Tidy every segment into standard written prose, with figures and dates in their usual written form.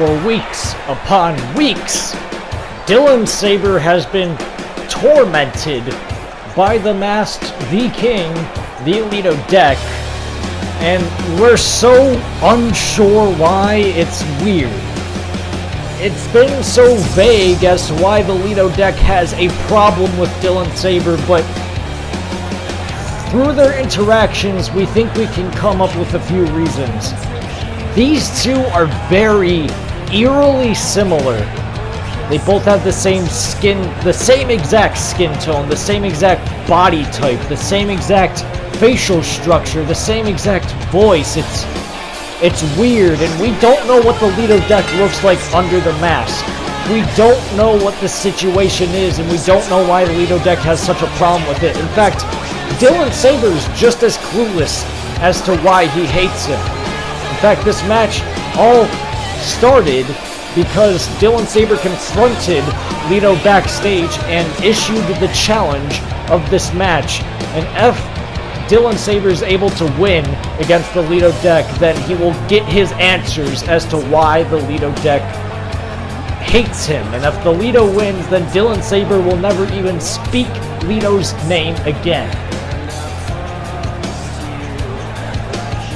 For weeks upon weeks, Dylan Sabre has been tormented by the masked, the king, the Lido deck, and we're so unsure why. It's weird. It's been so vague as to why the Lido deck has a problem with Dylan Sabre, but through their interactions, we think we can come up with a few reasons. These two are very eerily similar. They both have the same skin, the same exact skin tone, the same exact body type, the same exact facial structure, the same exact voice. It's weird, and we don't know what the Lido deck looks like under the mask. We don't know what the situation is, and we don't know why the Lido deck has such a problem with it. In fact, Dylan Sabre is just as clueless as to why he hates him. In fact, this match all started because Dylan Sabre confronted Lido backstage and issued the challenge of this match. And if Dylan Sabre is able to win against the Lido deck, then he will get his answers as to why the Lido deck hates him. And if the Lido wins, then Dylan Sabre will never even speak Lido's name again.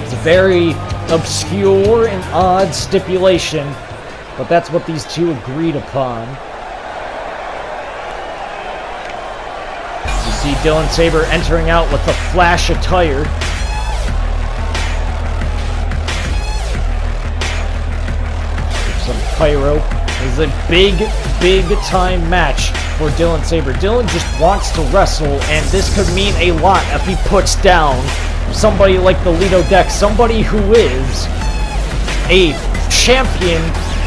It's a very obscure and odd stipulation, but that's what these two agreed upon. You see Dylan Sabre entering out with the Flash attire. Some pyro. This is a big time match for Dylan Sabre. Dylan just wants to wrestle, and this could mean a lot if he puts down somebody like the Lido deck, somebody who is a champion,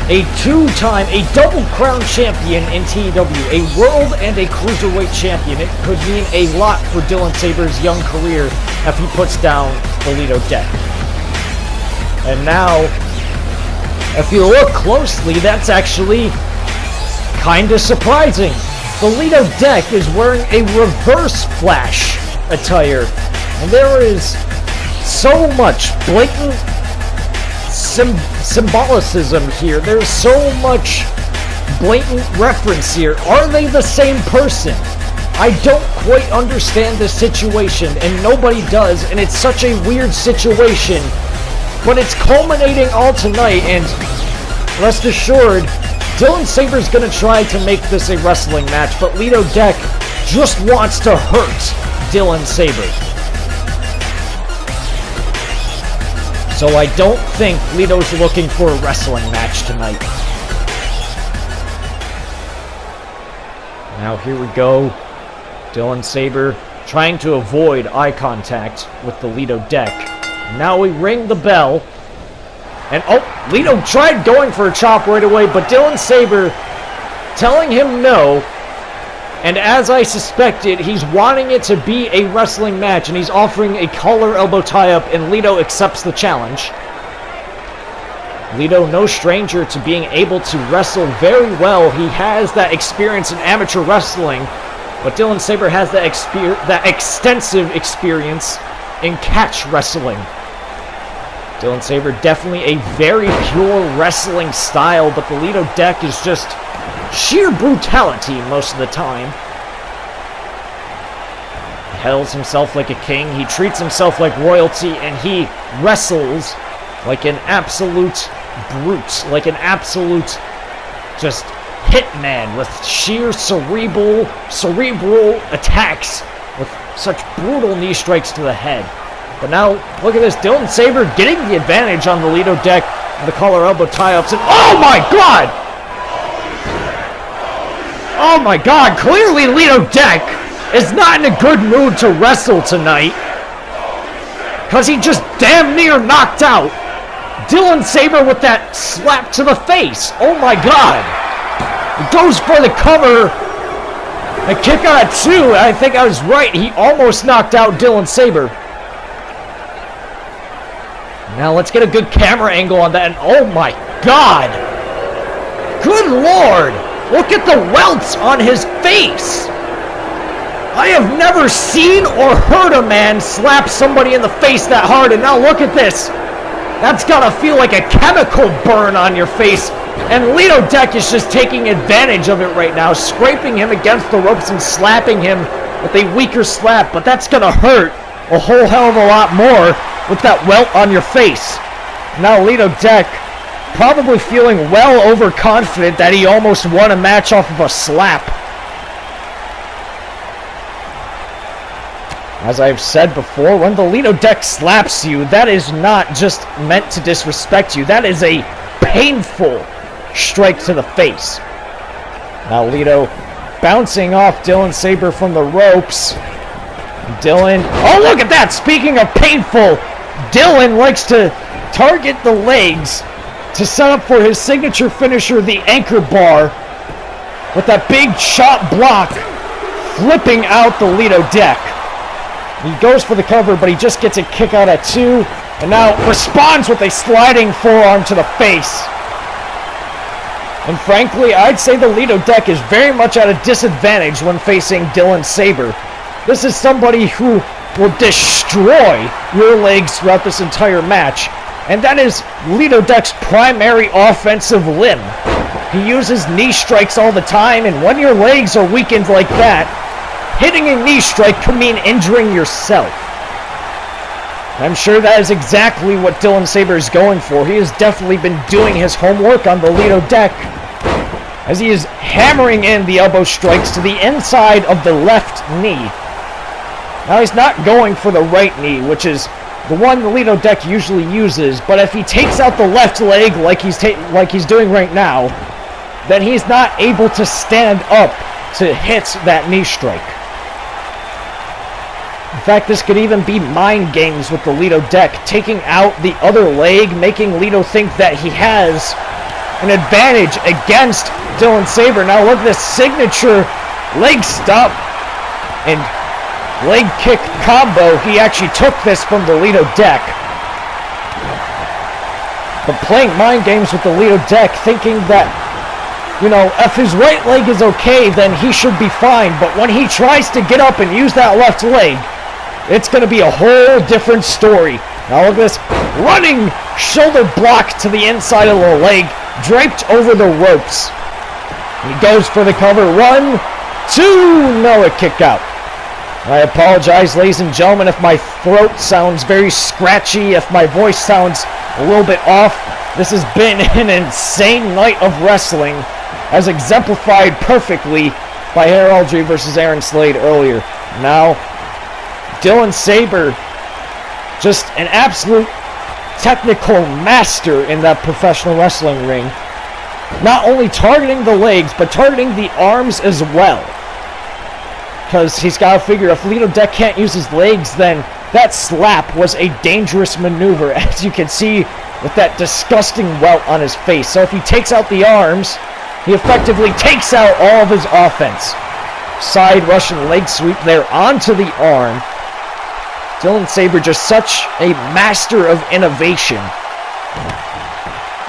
a two-time, a double crown champion in TEW, a world and a cruiserweight champion. It could mean a lot for Dylan Sabre's young career if he puts down the Lido deck. And now, if you look closely, that's actually kind of surprising. The Lido deck is wearing a reverse Flash attire. And there is so much blatant symbolicism here. There's so much blatant reference here. Are they the same person? I don't quite understand this situation, and nobody does, and it's such a weird situation. But it's culminating all tonight, and rest assured, Dylan Sabre's gonna try to make this a wrestling match, but Lido deck just wants to hurt Dylan Sabre. So I don't think Lido's looking for a wrestling match tonight. Now here we go. Dylan Sabre trying to avoid eye contact with the Lido deck. Now we ring the bell. And oh, Lido tried going for a chop right away, but Dylan Sabre telling him no. And as I suspected, he's wanting it to be a wrestling match, and he's offering a collar elbow tie-up, and Lido accepts the challenge. Lido, no stranger to being able to wrestle very well. He has that experience in amateur wrestling, but Dylan Sabre has that extensive experience in catch wrestling. Dylan Sabre definitely a very pure wrestling style, but the Lido deck is just sheer brutality most of the time. He handles himself like a king, he treats himself like royalty, and he wrestles like an absolute brute, like an absolute just hitman with sheer cerebral attacks with such brutal knee strikes to the head. But now, look at this, Dylan Sabre getting the advantage on the Lido deck, the collar elbow tie-ups, and oh my god! Oh my god, clearly Lido deck is not in a good mood to wrestle tonight, because he just damn near knocked out Dylan Sabre with that slap to the face. Oh my god. He goes for the cover. A kick out of two. I think I was right. He almost knocked out Dylan Sabre. Now let's get a good camera angle on that. And oh my god. Good lord. Look at the welts on his face. I have never seen or heard a man slap somebody in the face that hard. And now look at this. That's gotta feel like a chemical burn on your face. And Lido Deck is just taking advantage of it right now, scraping him against the ropes and slapping him with a weaker slap. But that's gonna hurt a whole hell of a lot more with that welt on your face. Now Lido Deck probably feeling well overconfident that he almost won a match off of a slap. As I've said before, when the Lido Deck slaps you, that is not just meant to disrespect you. That is a painful strike to the face. Now Lido bouncing off Dylan Sabre from the ropes. Dylan, oh look at that! Speaking of painful, Dylan likes to target the legs to set up for his signature finisher, the anchor bar, with that big shot block, flipping out the Lido Deck. He goes for the cover, but he just gets a kick out at 2, and now responds with a sliding forearm to the face. And frankly, I'd say the Lido Deck is very much at a disadvantage when facing Dylan Sabre. This is somebody who will destroy your legs throughout this entire match, and that is Lido Deck's primary offensive limb. He uses knee strikes all the time, and when your legs are weakened like that, hitting a knee strike could mean injuring yourself. I'm sure that is exactly what Dylan Sabre is going for. He has definitely been doing his homework on the Lido Deck, as he is hammering in the elbow strikes to the inside of the left knee. Now he's not going for the right knee, which is the one the Lido Deck usually uses, but if he takes out the left leg like he's doing right now, then he's not able to stand up to hit that knee strike. In fact, this could even be mind games with the Lido Deck, taking out the other leg, making Lido think that he has an advantage against Dylan Sabre. Now look at this signature leg stop and leg kick combo. He actually took this from the Lido Deck. But playing mind games with the Lido Deck, thinking that, you know, if his right leg is okay, then he should be fine. But when he tries to get up and use that left leg, it's going to be a whole different story. Now look at this running shoulder block to the inside of the leg, draped over the ropes. He goes for the cover. 1, 2, no, a kick out. I apologize, ladies and gentlemen, if my throat sounds very scratchy, if my voice sounds a little bit off. This has been an insane night of wrestling, as exemplified perfectly by Heraldry versus Aaron Slade earlier. Now, Dylan Sabre, just an absolute technical master in that professional wrestling ring. Not only targeting the legs, but targeting the arms as well. Because he's got to figure if Lido Deck can't use his legs, then that slap was a dangerous maneuver, as you can see with that disgusting welt on his face. So if he takes out the arms, he effectively takes out all of his offense. Side Russian leg sweep there onto the arm. Dylan Sabre just such a master of innovation.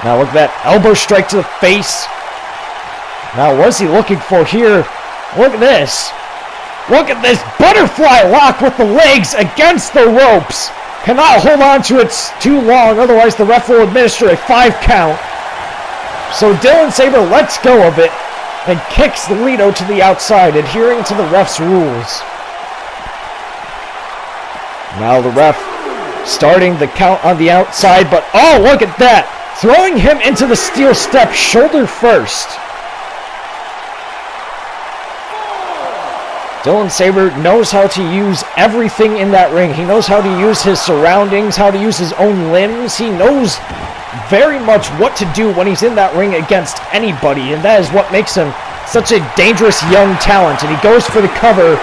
Now look at that elbow strike to the face. Now what's he looking for here? Look at this. Look at this butterfly lock with the legs against the ropes. Cannot hold on to it too long, otherwise the ref will administer a 5 count. So Dylan Sabre lets go of it and kicks Lido to the outside, adhering to the ref's rules. Now the ref starting the count on the outside, but oh, look at that! Throwing him into the steel step shoulder first. Dylan Sabre knows how to use everything in that ring. He knows how to use his surroundings, how to use his own limbs. He knows very much what to do when he's in that ring against anybody, and that is what makes him such a dangerous young talent. And he goes for the cover,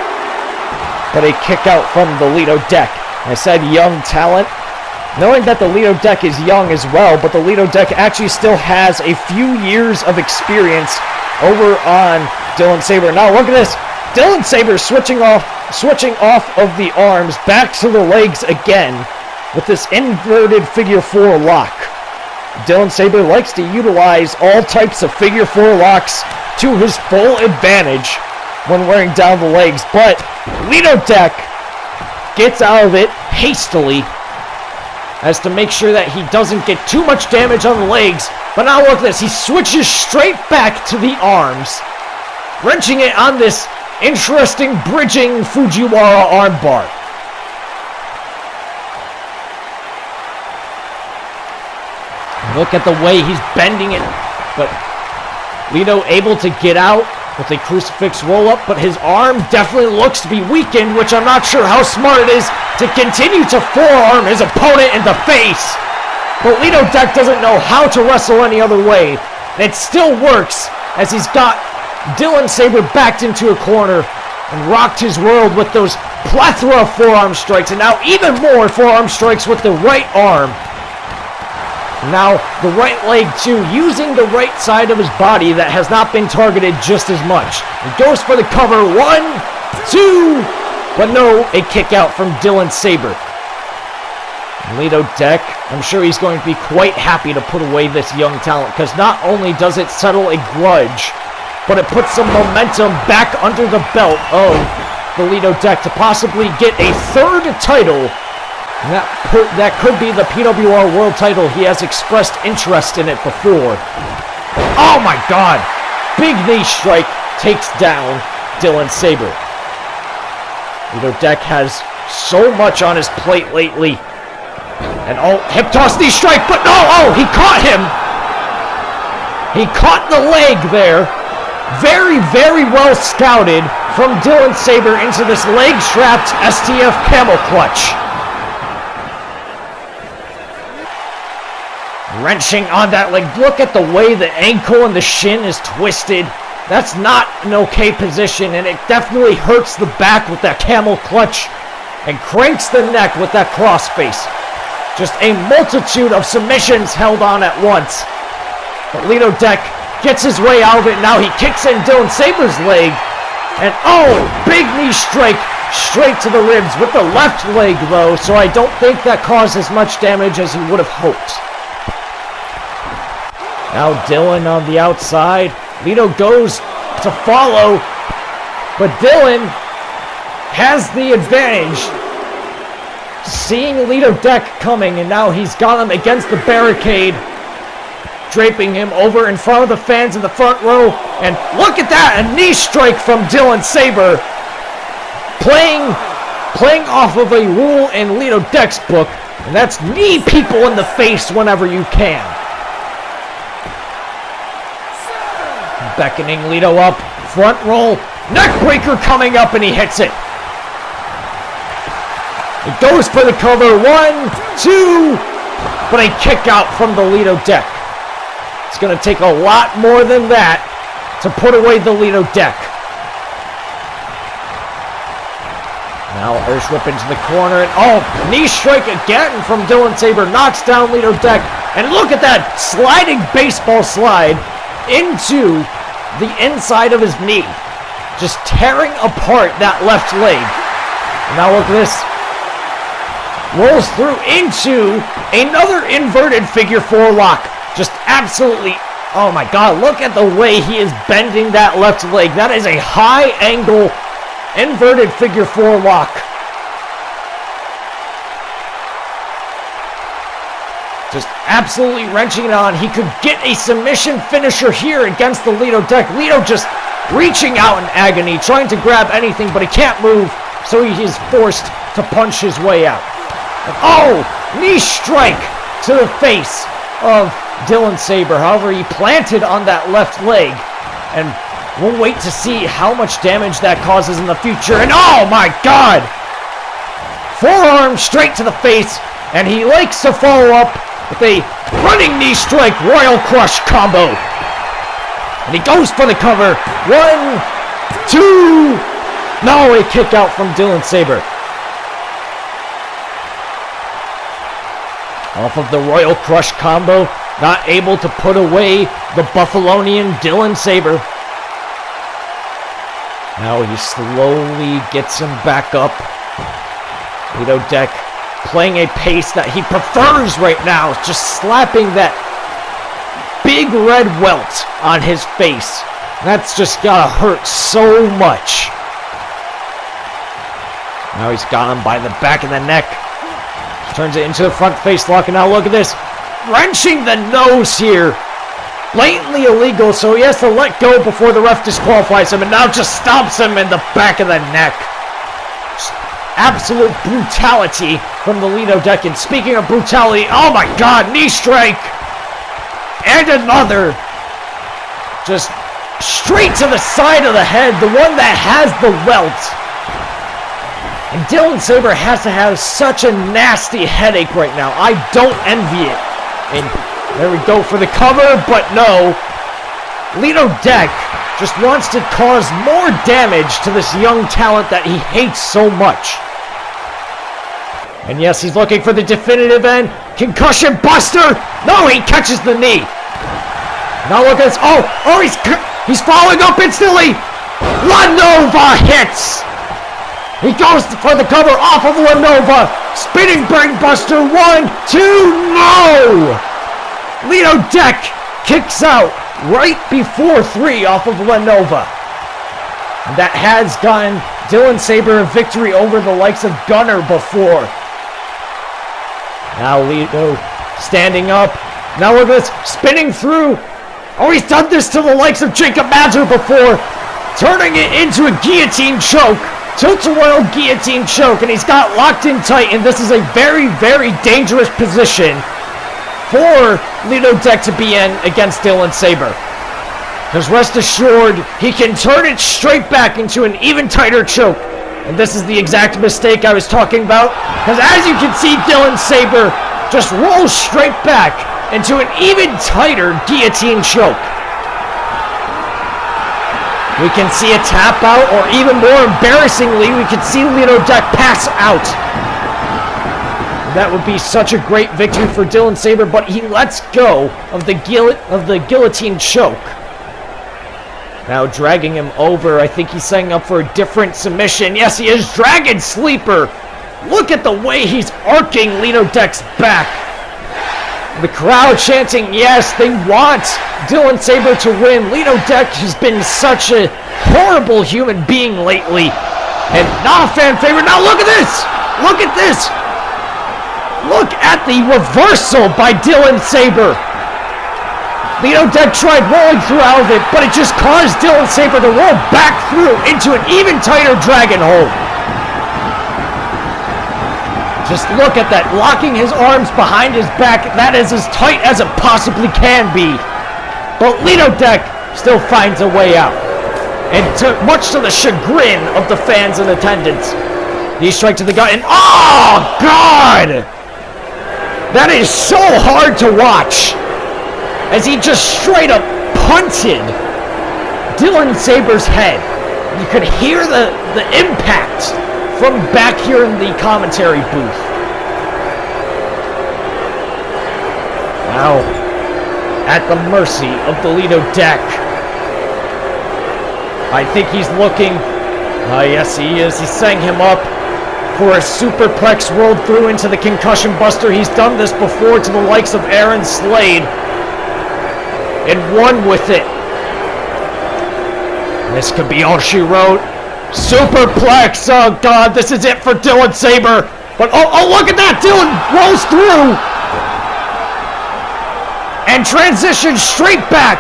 but a kick out from the Lido Deck. I said young talent, knowing that the Lido Deck is young as well, but the Lido Deck actually still has a few years of experience over on Dylan Sabre. Now look at this. Dylan Sabre switching off of the arms back to the legs again with this inverted figure 4 lock. Dylan Sabre likes to utilize all types of figure 4 locks to his full advantage when wearing down the legs, but Lido Deck gets out of it hastily as to make sure that he doesn't get too much damage on the legs. But now look at this. He switches straight back to the arms, wrenching it on this interesting bridging Fujiwara armbar. Look at the way he's bending it. But Lido able to get out with a crucifix roll-up, but his arm definitely looks to be weakened, which I'm not sure how smart it is to continue to forearm his opponent in the face. But Lido Deck doesn't know how to wrestle any other way. And it still works as he's got Dylan Sabre backed into a corner and rocked his world with those plethora of forearm strikes, and now even more forearm strikes with the right arm. Now the right leg too, using the right side of his body that has not been targeted just as much. He goes for the cover, 1, 2, but no, a kick out from Dylan Sabre. Lido Deck, I'm sure he's going to be quite happy to put away this young talent, because not only does it settle a grudge, but it puts some momentum back under the belt of the Lido Deck to possibly get a third title. And that could be the PWR World title. He has expressed interest in it before. Oh my God! Big knee strike takes down Dylan Sabre. Lido Deck has so much on his plate lately. And oh, hip toss knee strike, but no! Oh, he caught him! He caught the leg there. Very, very well scouted from Dylan Sabre into this leg-strapped STF camel clutch. Wrenching on that leg. Look at the way the ankle and the shin is twisted. That's not an okay position, and it definitely hurts the back with that camel clutch and cranks the neck with that crossface. Just a multitude of submissions held on at once. But Lido Deck gets his way out of it. Now he kicks in Dylan Sabre's leg. And oh, big knee strike straight to the ribs with the left leg though, so I don't think that caused as much damage as he would have hoped. Now Dylan on the outside. Lido goes to follow, but Dylan has the advantage. Seeing Lido Deck coming, and now he's got him against the barricade, draping him over in front of the fans in the front row. And look at that, a knee strike from Dylan Sabre. Playing off of a rule in Lido Deck's book, and that's knee people in the face whenever you can. Beckoning Lido up, front roll, neck breaker coming up, and he hits it. He goes for the cover, 1, 2, but a kick out from the Lido Deck. It's going to take a lot more than that to put away the Lido Deck. Now Earth whip into the corner, and oh, knee strike again from Dylan Sabre, knocks down Lido Deck, and look at that sliding baseball slide into the inside of his knee, just tearing apart that left leg. And now look at this. Rolls through into another inverted figure 4 lock. Just absolutely, oh my God, look at the way he is bending that left leg. That is a high angle inverted figure 4 lock. Just absolutely wrenching it on. He could get a submission finisher here against the Lido Deck. Lido just reaching out in agony, trying to grab anything, but he can't move, so he is forced to punch his way out. And oh, knee strike to the face of Dylan Sabre. However, he planted on that left leg, and we'll wait to see how much damage that causes in the future. And oh my God! Forearm straight to the face, and he likes to follow up with a running knee strike Royal Crush combo. And he goes for the cover. 1, 2. No, a kick out from Dylan Sabre. Off of the Royal Crush combo, not able to put away the Buffalonian Dylan Sabre. Now he slowly gets him back up. Lido Deck playing a pace that he prefers right now, just slapping that big red welt on his face. That's just gotta hurt so much. Now he's got him by the back of the neck, Turns it into a front face lock, and now look at this. Wrenching the nose here. Blatantly illegal, so he has to let go before the ref disqualifies him, and now just stomps him in the back of the neck. Just absolute brutality from the Lido deck. And speaking of brutality, oh my god, knee strike! And another. Just straight to the side of the head, the one that has the welt. And Dylan Sabre has to have such a nasty headache right now. I don't envy it. And there we go for the cover, but no. Lido deck just wants to cause more damage to this young talent that he hates so much. And yes, he's looking for the definitive end. Concussion buster! No, he catches the knee. Now look at this. Oh, he's following up instantly. Lanova hits. He goes for the cover off of Lanova. Spinning brainbuster. 1, 2, no! Lido deck kicks out right before 3 off of Lanova. That has gotten Dylan Sabre a victory over the likes of Gunner before. Now Lido standing up. Now look at this. Spinning through. Oh, he's done this to the likes of Jacob Mazur before. Turning it into a guillotine choke. Tilt-a-whirl guillotine choke, and he's got locked in tight, and this is a very, very dangerous position for Lido deck to be in against Dylan Sabre. Because rest assured, he can turn it straight back into an even tighter choke. And this is the exact mistake I was talking about. Because as you can see, Dylan Sabre just rolls straight back into an even tighter guillotine choke. We can see a tap out, or even more embarrassingly, we can see Lido deck pass out. That would be such a great victory for Dylan Sabre, but he lets go of the guillotine choke. Now dragging him over. I think he's setting up for a different submission. Yes, he is. Dragon Sleeper. Look at the way he's arcing Lido deck's back. The crowd chanting, yes, they want Dylan Sabre to win. Lido deck has been such a horrible human being lately. And not a fan favorite. Now look at this! Look at this! Look at the reversal by Dylan Sabre. Lido deck tried rolling through out of it, but it just caused Dylan Sabre to roll back through into an even tighter dragon hold. Just look at that, locking his arms behind his back. That is as tight as it possibly can be. But Lido deck still finds a way out. And much to the chagrin of the fans in attendance. Knee strike to the gut, and oh, God! That is so hard to watch. As he just straight up punted Dylan Sabre's head. You could hear the impact from back here in the commentary booth. Now, at the mercy of the Lido deck. I think he's looking. Yes, he is. He's setting him up for a superplex rolled through into the concussion buster. He's done this before to the likes of Aaron Slade. And won with it. This could be all she wrote. Superplex! Oh God, this is it for Dylan Sabre. But oh, look at that! Dylan rolls through and transitions straight back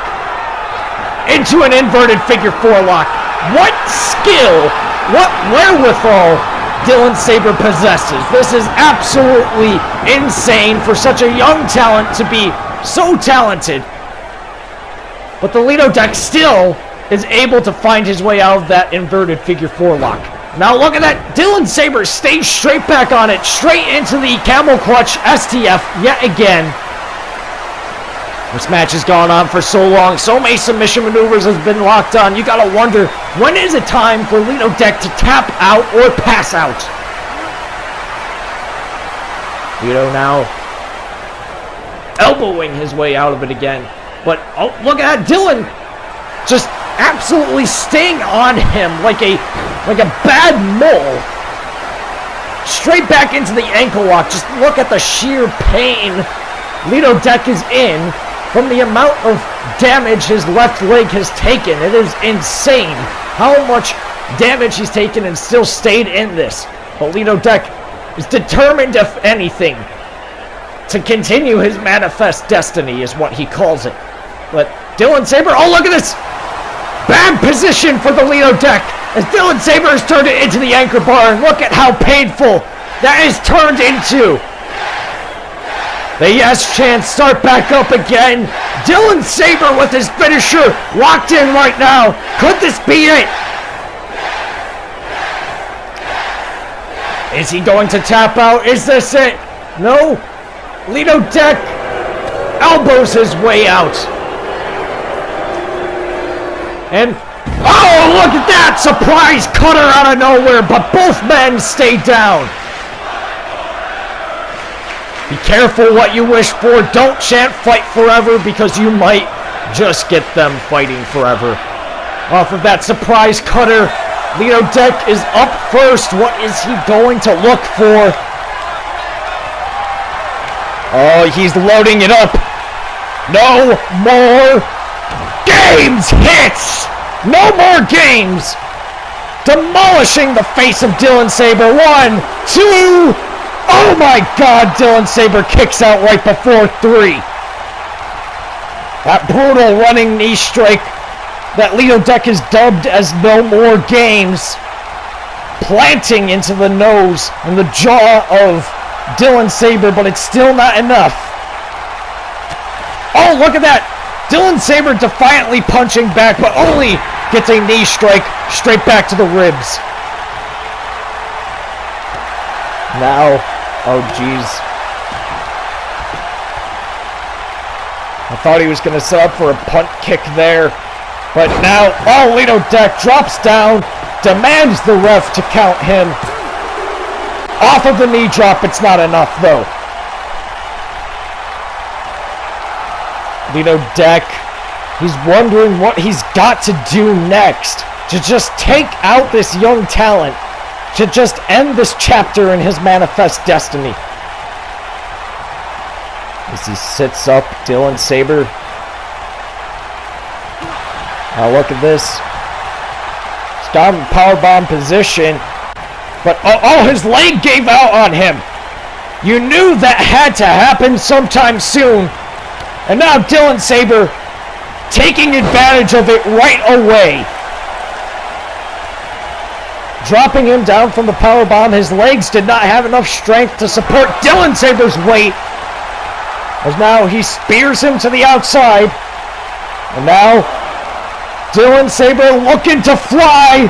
into an inverted figure 4 lock. What skill, what wherewithal Dylan Sabre possesses. This is absolutely insane for such a young talent to be so talented. But the Lido deck still is able to find his way out of that inverted figure 4 lock. Now look at that. Dylan Sabre stays straight back on it. Straight into the camel clutch STF yet again. This match has gone on for so long. So many submission maneuvers has been locked on. You gotta wonder, when is it time for Lido deck to tap out or pass out? Lido now elbowing his way out of it again. But oh, look at that. Dylan just absolutely staying on him like a bad mole. Straight back into the ankle lock. Just look at the sheer pain Lido deck is in from the amount of damage his left leg has taken. It is insane how much damage he's taken and still stayed in this. But Lido deck is determined, if anything, to continue his manifest destiny, is what he calls it. But Dylan Sabre, oh, look at this! Bad position for the Lido deck as Dylan Sabre has turned it into the anchor bar, and look at how painful that is turned into. The yes chance start back up again. Dylan Sabre with his finisher locked in right now. Could this be it? Is he going to tap out? Is this it? No. Lido deck elbows his way out. And, oh, look at that! Surprise cutter out of nowhere, but both men stay down. Be careful what you wish for. Don't chant fight forever, because you might just get them fighting forever. Off of that surprise cutter, Lido deck is up first. What is he going to look for? Oh, he's loading it up. No more games hits! No more games! Demolishing the face of Dylan Sabre. 1, 2... Oh my God, Dylan Sabre kicks out right before 3. That brutal running knee strike that Lido deck is dubbed as no more games, planting into the nose and the jaw of Dylan Sabre, but it's still not enough. Oh, look at that! Dylan Sabre defiantly punching back, but only gets a knee strike straight back to the ribs. Now, oh jeez. I thought he was going to set up for a punt kick there. But now, oh, Lido deck drops down, demands the ref to count him. Off of the knee drop, it's not enough though. Lido deck, he's wondering what he's got to do next to just take out this young talent, to just end this chapter in his manifest destiny. As he sits up, Dylan Sabre. Now look at this. He's got him powerbomb position, but oh, his leg gave out on him. You knew that had to happen sometime soon. And now Dylan Sabre taking advantage of it right away. Dropping him down from the powerbomb. His legs did not have enough strength to support Dylan Sabre's weight. As now he spears him to the outside. And now Dylan Sabre looking to fly.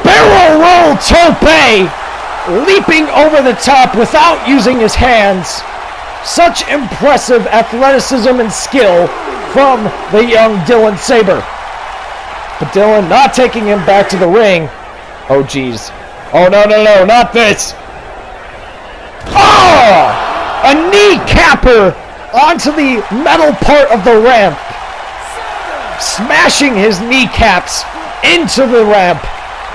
Barrel roll tope. Leaping over the top without using his hands. Such impressive athleticism and skill from the young Dylan Sabre. But Dylan not taking him back to the ring. Oh, geez. Oh, no, not this. Oh! A knee capper onto the metal part of the ramp. Smashing his kneecaps into the ramp.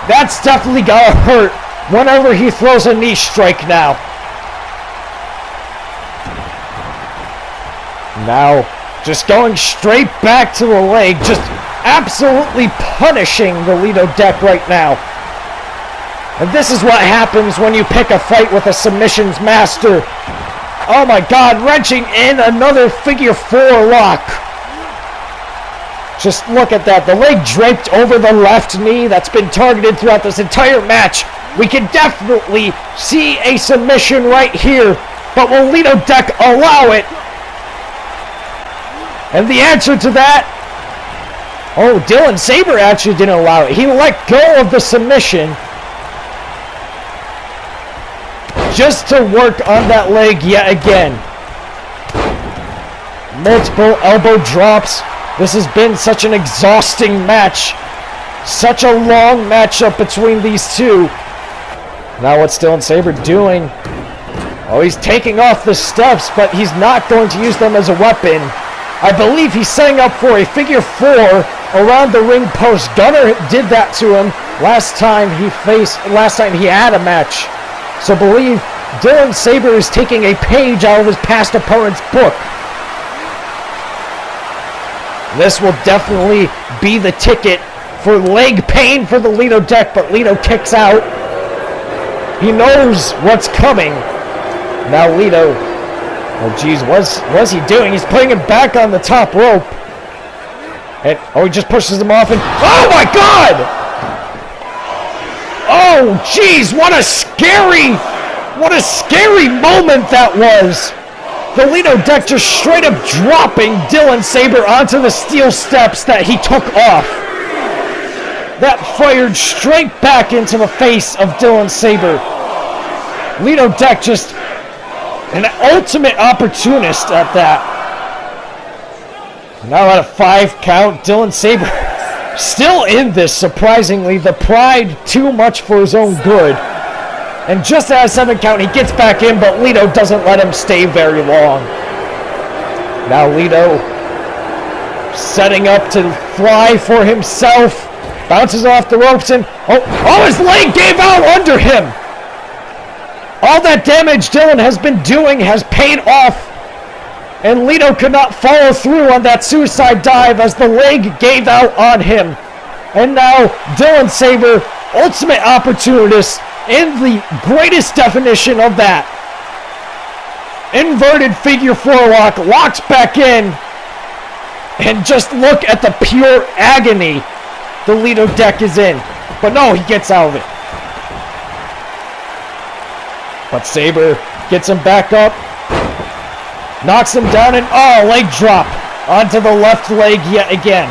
That's definitely gonna hurt whenever he throws a knee strike now. Now, just going straight back to the leg, just absolutely punishing the Lido deck right now. And this is what happens when you pick a fight with a submissions master. Oh my God, wrenching in another figure 4 lock. Just look at that, the leg draped over the left knee that's been targeted throughout this entire match. We can definitely see a submission right here, but will Lido deck allow it? And the answer to that, oh, Dylan Sabre actually didn't allow it. He let go of the submission just to work on that leg yet again. Multiple elbow drops. This has been such an exhausting match. Such a long matchup between these two. Now what's Dylan Sabre doing? Oh, he's taking off the steps, but he's not going to use them as a weapon. I believe he's setting up for a figure 4 around the ring post. Gunner did that to him last time he had a match. So believe Dylan Sabre is taking a page out of his past opponent's book. This will definitely be the ticket for leg pain for the Lido deck, but Lido kicks out. He knows what's coming. Now Lido, oh geez, what's he doing? He's putting him back on the top rope. And, oh, he just pushes him off and, oh my God! Oh geez, what a scary moment that was. The Lido deck just straight up dropping Dylan Sabre onto the steel steps that he took off. That fired straight back into the face of Dylan Sabre. Lido deck just an ultimate opportunist at that. Now at a 5 count, Dylan Sabre still in this, surprisingly. The pride too much for his own good. And just at a 7 count, he gets back in, but Lido doesn't let him stay very long. Now Lido setting up to fly for himself. Bounces off the ropes and, oh, his leg gave out under him. All that damage Dylan has been doing has paid off. And Lido could not follow through on that suicide dive as the leg gave out on him. And now Dylan Sabre, ultimate opportunist, in the greatest definition of that. Inverted figure 4 lock, locks back in. And just look at the pure agony the Lido deck is in. But no, he gets out of it. But Sabre gets him back up. Knocks him down and, oh, leg drop onto the left leg yet again.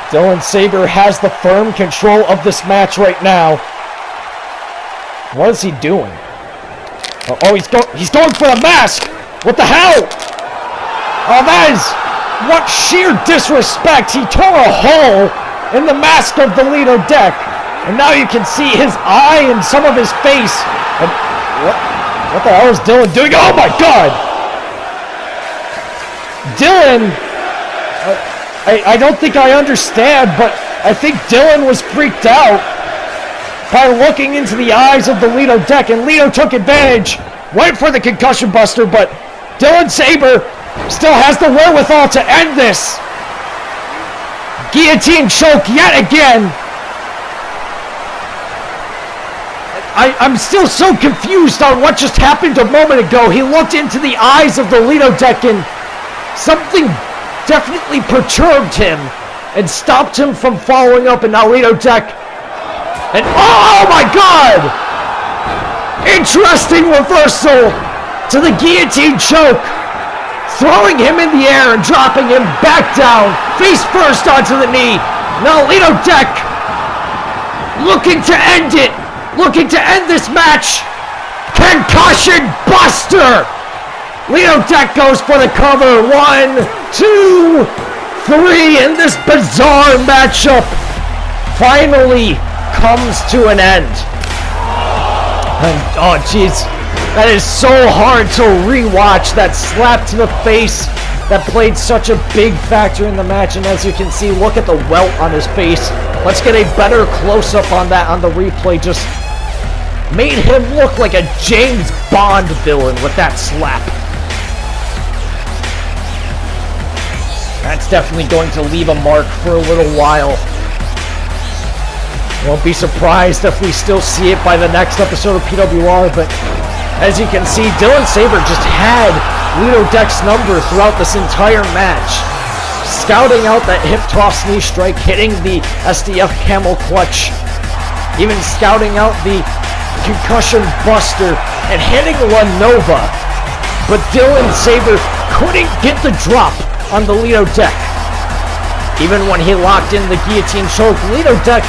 Dylan Sabre has the firm control of this match right now. What is he doing? Oh, he's going for the mask! What the hell? Oh, that is... what sheer disrespect! He tore a hole in the mask of the Lido deck. And now you can see his eye and some of his face. And what the hell is Dylan doing? Oh my God! Dylan... I don't think I understand, but I think Dylan was freaked out by looking into the eyes of the Lido deck, and Lido took advantage, went for the concussion buster, but Dylan Sabre still has the wherewithal to end this. Guillotine choke yet again. I'm still so confused on what just happened a moment ago. He looked into the eyes of the Lido deck and something definitely perturbed him and stopped him from following up, and now Lido deck. And oh my God! Interesting reversal to the guillotine choke. Throwing him in the air and dropping him back down, face first onto the knee. Now Lido deck looking to end it. Looking to end this match. Concussion buster. Lido deck goes for the cover. 1, 2, 3. And this bizarre matchup finally comes to an end. And oh jeez, that is so hard to rewatch. That slap to the face that played such a big factor in the match. And as you can see, look at the welt on his face. Let's get a better close-up on that on the replay. Just made him look like a James Bond villain with that slap. That's definitely going to leave a mark for a little while. Won't be surprised if we still see it by the next episode of PWR, but as you can see, Dylan Sabre just had Lido deck's number throughout this entire match. Scouting out that hip toss knee strike, hitting the SDF camel clutch, even scouting out the concussion buster, and hitting La Nova. But Dylan Sabre couldn't get the drop on the Lido deck. Even when he locked in the guillotine choke, Lido deck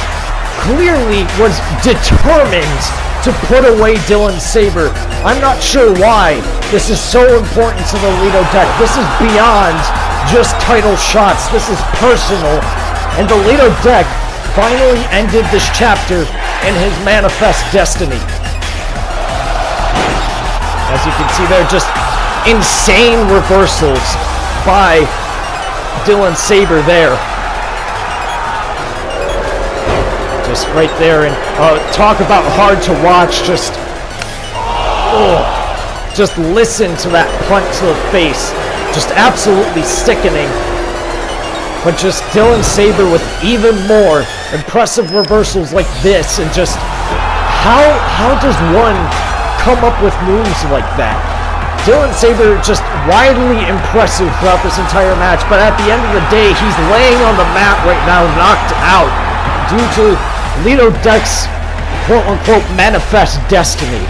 clearly was determined to put away Dylan Sabre. I'm not sure why this is so important to the Lido deck. This is beyond just title shots. This is personal. And the Lido deck finally ended this chapter in his manifest destiny. As you can see, they're just insane reversals by Dylan Sabre there. Just right there, and talk about hard to watch. Just listen to that punch to the face. Just absolutely sickening. But just Dylan Sabre with even more impressive reversals like this, and just how does one come up with moves like that? Dylan Sabre just widely impressive throughout this entire match, but at the end of the day, he's laying on the mat right now, knocked out due to Lido Deck's quote-unquote manifest destiny.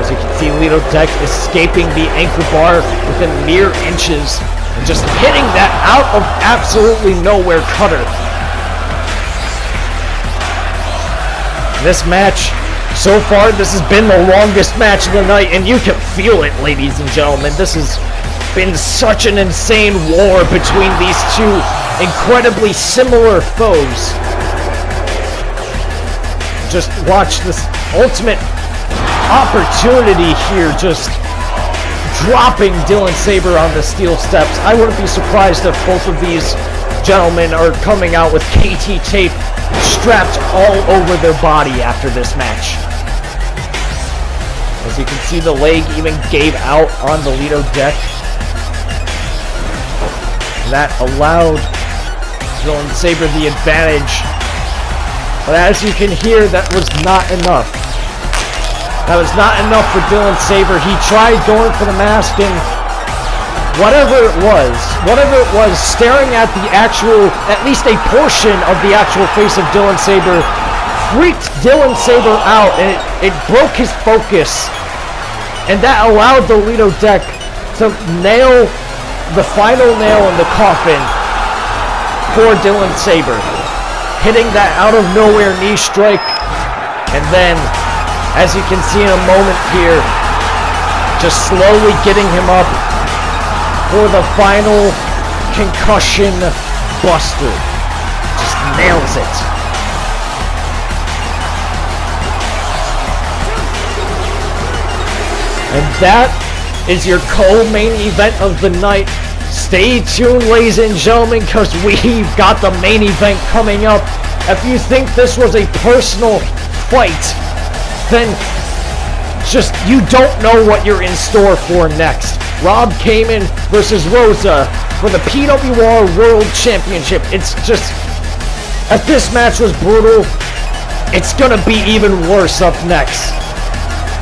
As you can see, Lido Deck escaping the anchor bar within mere inches and just hitting that out of absolutely nowhere cutter. This match, so far, this has been the longest match of the night, and you can feel it, ladies and gentlemen. This has been such an insane war between these two incredibly similar foes. Just watch this ultimate opportunity here, just dropping Dylan Sabre on the steel steps. I wouldn't be surprised if both of these gentlemen are coming out with KT tape strapped all over their body after this match. As you can see, the leg even gave out on the Lido Deck. That allowed Dylan Sabre the advantage. But as you can hear, that was not enough. That was not enough for Dylan Sabre. He tried going for the mask, and whatever it was, staring at the actual, at least a portion of the actual face of Dylan Sabre, freaked Dylan Sabre out, and it broke his focus. And that allowed the Lido Deck to nail the final nail in the coffin for Dylan Sabre. Hitting that out of nowhere knee strike, and then, as you can see in a moment here, just slowly getting him up for the final concussion buster. Just nails it. And that is your co-main event of the night. Stay tuned, ladies and gentlemen, because we've got the main event coming up. If you think this was a personal fight, then just you don't know what you're in store for next. Rob Cayman versus Rosa for the PWR World Championship. It's just, if this match was brutal, it's gonna be even worse up next.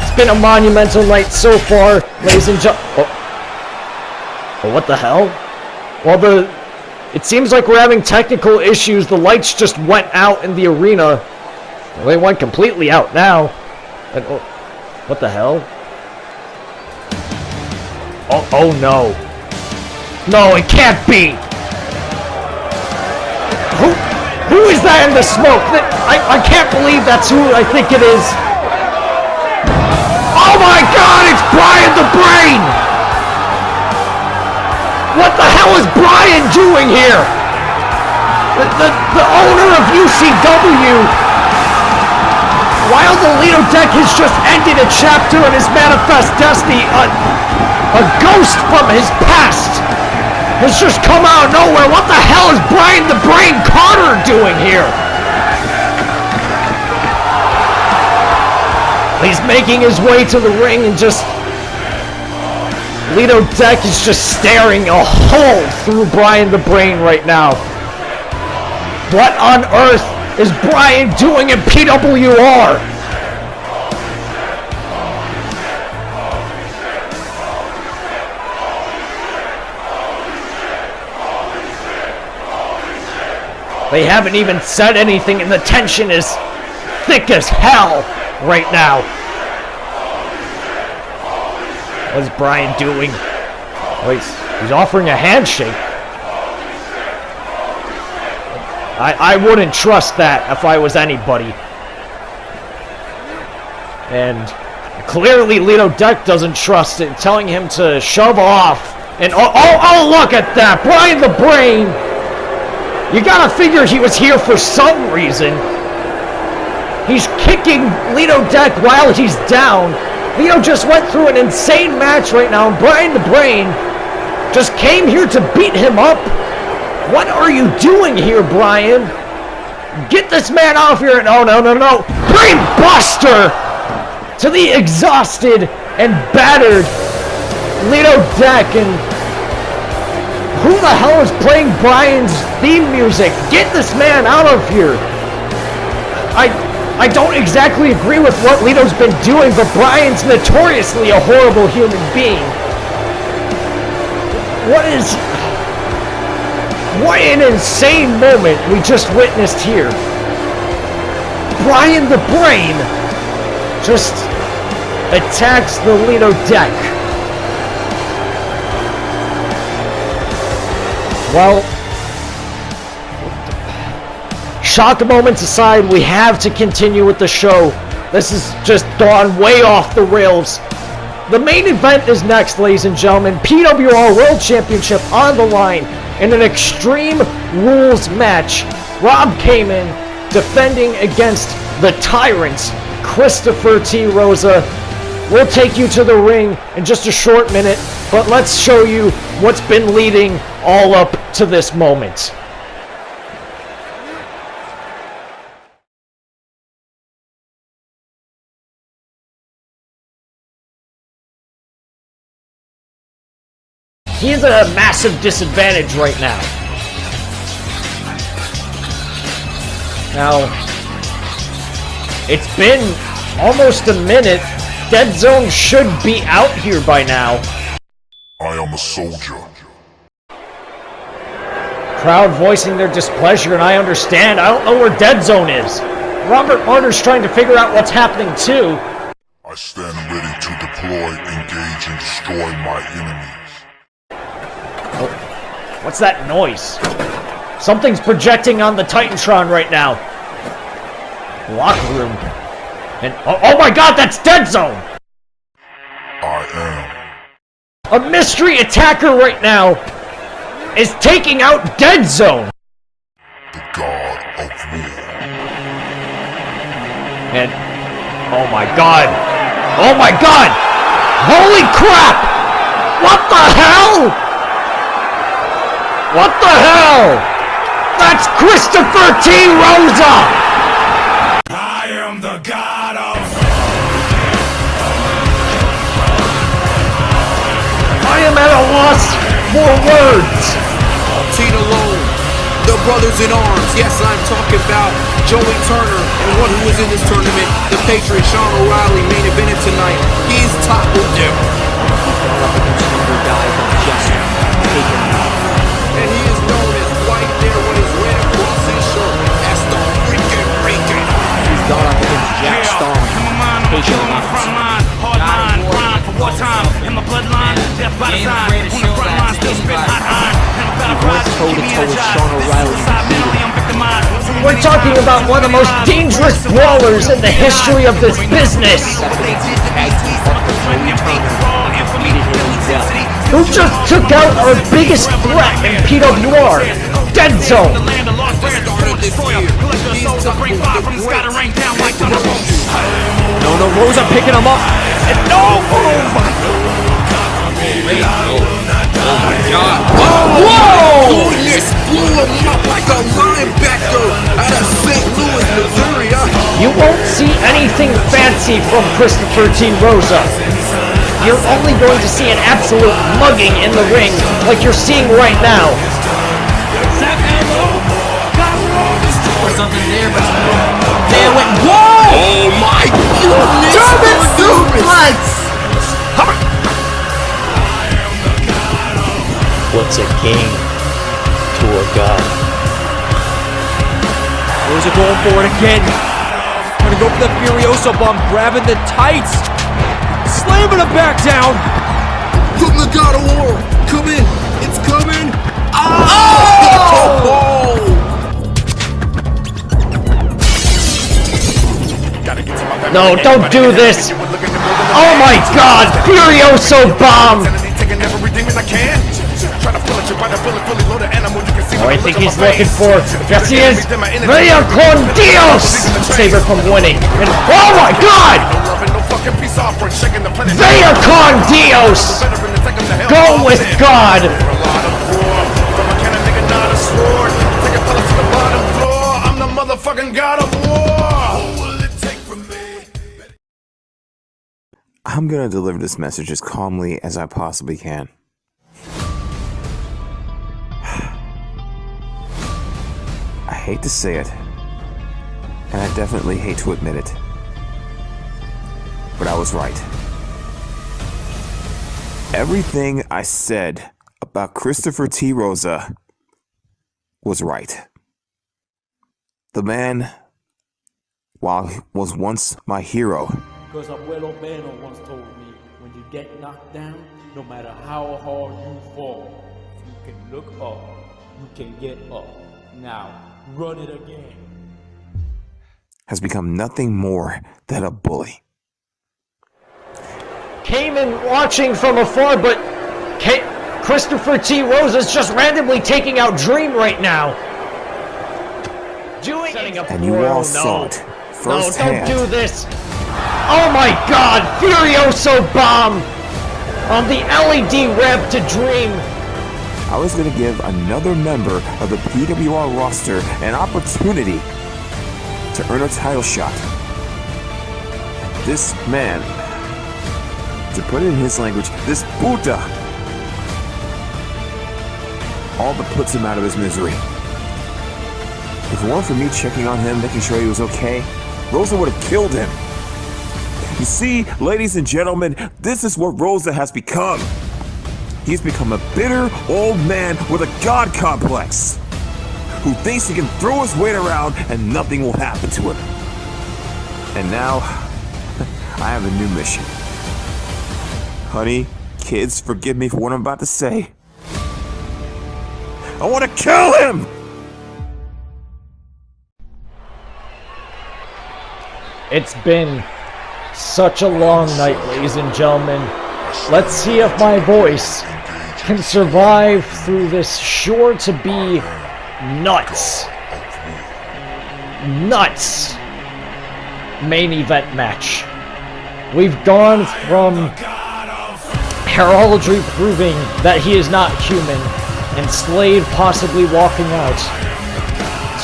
It's been a monumental night so far, ladies and gentlemen. Oh, what the hell? Well, it seems like we're having technical issues. The lights just went out in the arena. Well, they went completely out now. And, oh, what the hell? Oh no. No, it can't be! Who is that in the smoke? I can't believe that's who I think it is. Oh my god, it's Brian the Brain! What the hell is Brian doing here? The owner of UCW, while the Lido Deck has just ended a chapter in his manifest destiny, a ghost from his past has just come out of nowhere. What the hell is Brian the Brain Carter doing here? He's making his way to the ring, and just Lido Deck is just staring a hole through Brian the Brain right now. What on earth is Brian doing in PWR? They haven't even said anything, and the tension is thick as hell right now. What is Brian doing? Oh, he's offering a handshake. I wouldn't trust that if I was anybody. And clearly Lido Deck doesn't trust it, telling him to shove off. And oh, look at that! Brian the Brain! You gotta figure he was here for some reason. He's kicking Lido Deck while he's down. Lido just went through an insane match right now, and Brian the Brain just came here to beat him up. What are you doing here, Brian? Get this man off here. No. Brain Buster to the exhausted and battered Lido Deck. And Who the hell is playing Brian's theme music? Get this man out of here! I don't exactly agree with what Lito's been doing, but Brian's notoriously a horrible human being. What an insane moment we just witnessed here. Brian the Brain just attacks the Lido deck. Well, shock moments aside, we have to continue with the show. This has just gone way off the rails. The main event is next, ladies and gentlemen. PWR World Championship on the line in an Extreme Rules match. Rob Cayman defending against the Tyrants, Christopher T. Rosa. We'll take you to the ring in just a short minute, but let's show you what's been leading all up to this moment. He's at a massive disadvantage right now. Now, it's been almost a minute. Dead Zone should be out here by now. I am a soldier. Crowd voicing their displeasure, and I understand. I don't know where Dead Zone is. Robert Martyr's trying to figure out what's happening too. I stand ready to deploy, engage, and destroy my enemies. Oh, what's that noise? Something's projecting on the Titantron right now. Locker room. And oh my god, that's Dead Zone! I am. A mystery attacker right now is taking out Dead Zone! The god of war. And oh my god! Oh my god! Holy crap! What the hell? What the hell? That's Christopher T. Rosa! I am the god of... I am at a loss for words. Tina Lone, the brothers in arms. Yes, I'm talking about Joey Turner and one who was in this tournament, the Patriot Sean O'Reilly, main evented tonight. He's toppled him. And he is known as right there with his red across his shirt. That's the freaking Rican. He's gone up against Jack Stone. Taking him out. Hard line, grind for wartime. In my bloodline, death by design. On the front line, still spit hot iron. And I'm better rise, keep me energized. I'm victimized. We're talking about one of the most dangerous brawlers in the history of this business. Who just took out our biggest threat in PWR, Dead Zone. No, Rosa picking him up. And no! Oh my God. Whoa! Goodness, blew him up like a linebacker out of St. Louis, Missouri. You won't see anything fancy from Christopher T. Rosa. You're only going to see an absolute mugging in the ring like you're seeing right now. Or something there, but there went. Whoa! Oh my goodness! German suplex! What's a king to a god? Rosa going for it again. Gonna go for the Furioso bomb, grabbing the tights. Slamming him back down. From the God of War. Come in. It's coming. Oh! No, don't do this! Oh my god! Furioso bomb! Oh, I think he's looking for... Yes, he is! Vaya con Dios! Sabre from winning. And, oh my god! Vaya con Dios! Go with God! I'm the motherfucking god of war! What will it take from me? I'm gonna deliver this message as calmly as I possibly can. hate to say it, and I definitely hate to admit it, but I was right. Everything I said about Christopher T. Rosa was right. The man, while he was once my hero, Because Abuelo Beno once told me, when you get knocked down, no matter how hard you fall, you can look up, you can get up. Now, run it again. has become nothing more than a bully. Cayman watching from afar, but Christopher T. Rosa's just randomly taking out Dream right now. Setting up And you all saw it firsthand. No, don't do this. Oh my god, Furioso Bomb on the LED ramp to Dream. I was going to give another member of the PWR roster an opportunity to earn a title shot. This man, to put it in his language, this puta, all but puts him out of his misery. If it weren't for me checking on him, making sure he was okay, Rosa would have killed him. You see, ladies and gentlemen, this is what Rosa has become. He's become a bitter old man with a god complex, who thinks he can throw his weight around and nothing will happen to him. And now, I have a new mission. Honey, kids, forgive me for what I'm about to say. I want to kill him! It's been such a long night, ladies and gentlemen. Let's see if my voice can survive through this sure to be nuts main event match. We've gone from Heraldry proving that he is not human and Slade possibly walking out,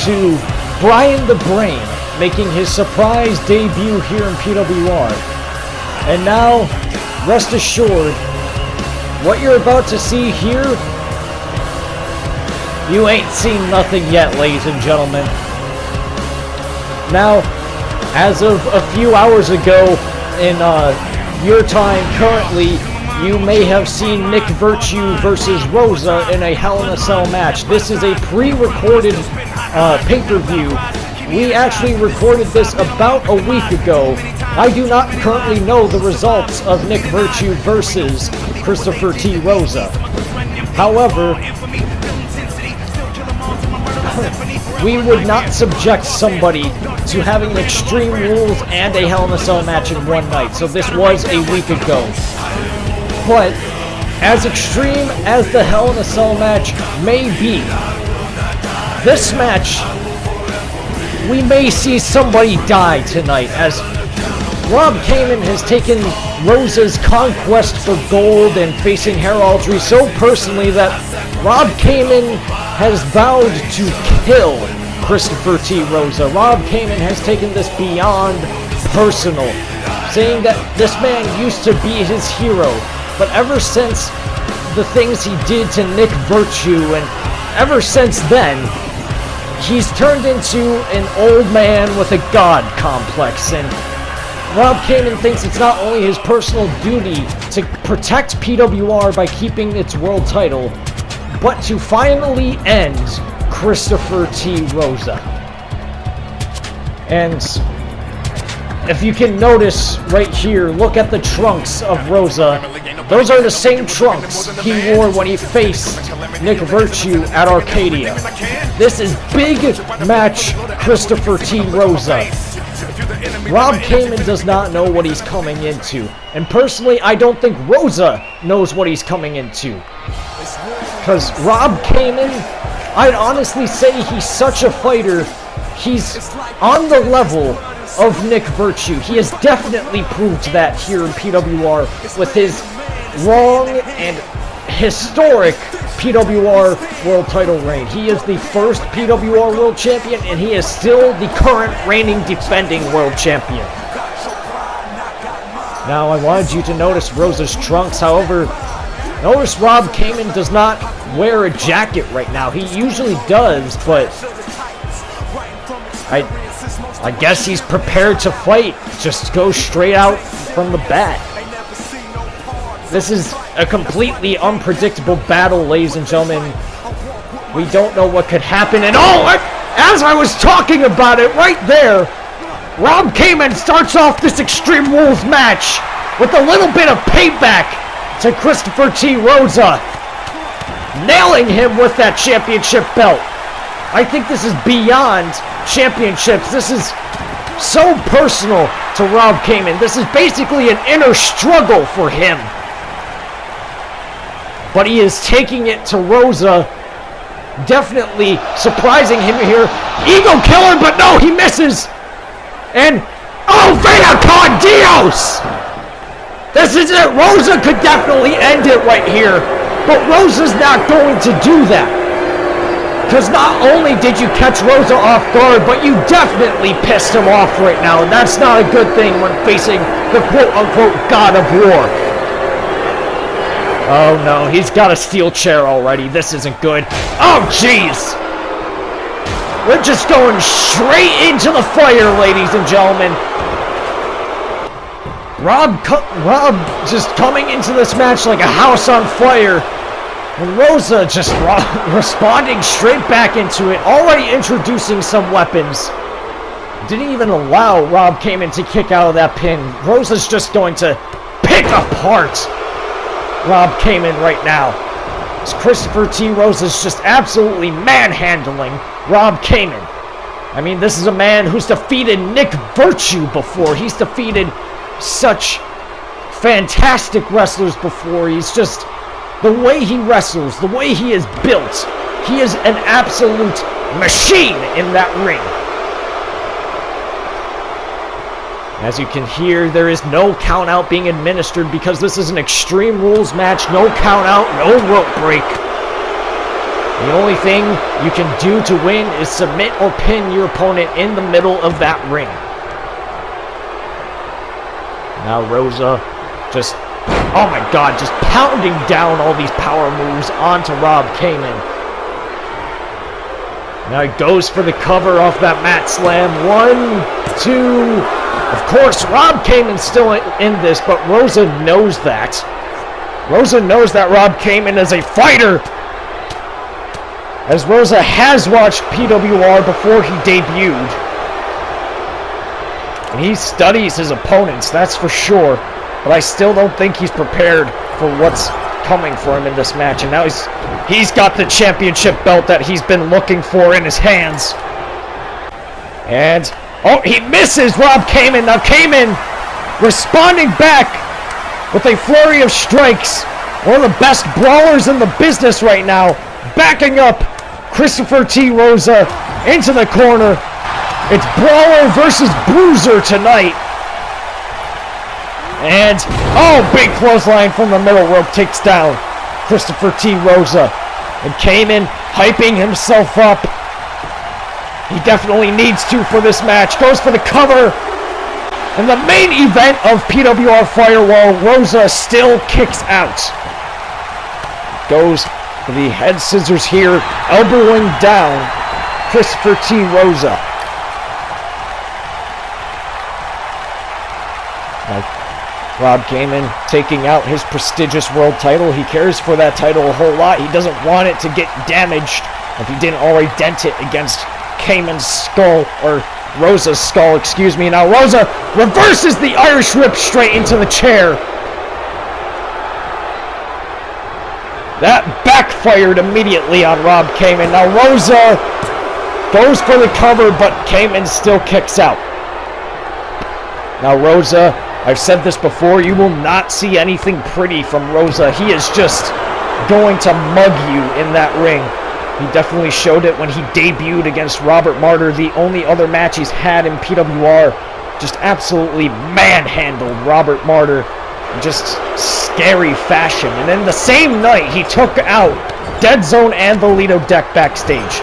to Brian the Brain making his surprise debut here in PWR. And now, rest assured, what you're about to see here, you ain't seen nothing yet, ladies and gentlemen. Now, as of a few hours ago, in your time currently, you may have seen Nick Virtue versus Rosa in a Hell in a Cell match. This is a pre-recorded pay-per-view. We actually recorded this about a week ago. I do not currently know the results of Nick Virtue versus Christopher T. Rosa. However, we would not subject somebody to having Extreme Rules and a Hell in a Cell match in one night, so this was a week ago. But, as extreme as the Hell in a Cell match may be, this match, we may see somebody die tonight, as Rob Cayman has taken Rosa's conquest for gold and facing heraldry so personally that Rob Cayman has vowed to kill Christopher T. Rosa. Rob Cayman has taken this beyond personal, saying that this man used to be his hero, but ever since the things he did to Nick Virtue, and ever since then, he's turned into an old man with a god complex, and Rob Cayman thinks it's not only his personal duty to protect PWR by keeping its world title, but to finally end Christopher T. Rosa. And if you can notice right here, look at the trunks of Rosa. Those are the same trunks he wore when he faced Nick Virtue at Arcadia. This is big match Christopher T. Rosa. Rob Cayman does not know what he's coming into. And personally, I don't think Rosa knows what he's coming into. Because Rob Cayman, I'd honestly say he's such a fighter, he's on the level of Nick Virtue. He has definitely proved that here in PWR with his long and historic PWR World Title reign. He is the first PWR World Champion, and he is still the current reigning defending World Champion. Now, I wanted you to notice Rosa's trunks. However, notice Rob Cayman does not wear a jacket right now. He usually does, but I guess he's prepared to fight. Just go straight out from the bat. This is a completely unpredictable battle, ladies and gentlemen. We don't know what could happen. And as I was talking about it right there, Rob Cayman starts off this Extreme Rules match with a little bit of payback to Christopher T. Rosa, nailing him with that championship belt. I think this is beyond championships. This is so personal to Rob Cayman. This is basically an inner struggle for him. But he is taking it to Rosa, definitely surprising him here. Ego killer, but no, he misses. And, oh, Veda con Dios! This is it. Rosa could definitely end it right here. But Rosa's not going to do that. Because not only did you catch Rosa off guard, but you definitely pissed him off right now. And that's not a good thing when facing the quote-unquote God of War. Oh no, he's got a steel chair already. This isn't good. Oh jeez! We're just going straight into the fire, ladies and gentlemen. Rob just coming into this match like a house on fire. And Rosa just responding straight back into it, already introducing some weapons. Didn't even allow Rob Cayman to kick out of that pin. Rosa's just going to pick apart Rob Cayman right now. As Christopher T. Rosa's just absolutely manhandling Rob Cayman. I mean, this is a man who's defeated Nick Virtue before. He's defeated such fantastic wrestlers before. He's just, the way he wrestles, the way he is built, he is an absolute machine in that ring. As you can hear, there is no count out being administered because this is an Extreme Rules match. No count out, no rope break. The only thing you can do to win is submit or pin your opponent in the middle of that ring. Now Rosa just, oh my god, just pounding down all these power moves onto Rob Cayman. Now he goes for the cover off that mat slam. 1, 2... Of course, Rob Cayman's still in this, but Rosa knows that. Rosa knows that Rob Cayman is a fighter. As Rosa has watched PWR before he debuted. And he studies his opponents, that's for sure. But I still don't think he's prepared for what's coming for him in this match. And now he's got the championship belt that he's been looking for in his hands. And... oh, he misses Rob Cayman. Now Cayman responding back with a flurry of strikes. One of the best brawlers in the business right now. Backing up Christopher T. Rosa into the corner. It's Brawler versus Bruiser tonight. And, oh, big clothesline from the middle rope takes down Christopher T. Rosa. And Cayman hyping himself up. He definitely needs to for this match. Goes for the cover. In the main event of PWR Firewall, Rosa still kicks out. Goes for the head scissors here, elbowing down Christopher T. Rosa. Now, Rob Cayman taking out his prestigious world title. He cares for that title a whole lot. He doesn't want it to get damaged if he didn't already dent it against Cayman's skull, or Rosa's skull, excuse me. Now Rosa reverses the Irish whip straight into the chair. That backfired immediately on Rob Cayman. Now Rosa goes for the cover, but Cayman still kicks out. Now Rosa, I've said this before, you will not see anything pretty from Rosa. He is just going to mug you in that ring. He definitely showed it when he debuted against Robert Martyr, the only other match he's had in PWR. Just absolutely manhandled Robert Martyr in just scary fashion. And then the same night, he took out Dead Zone and the Lido deck backstage.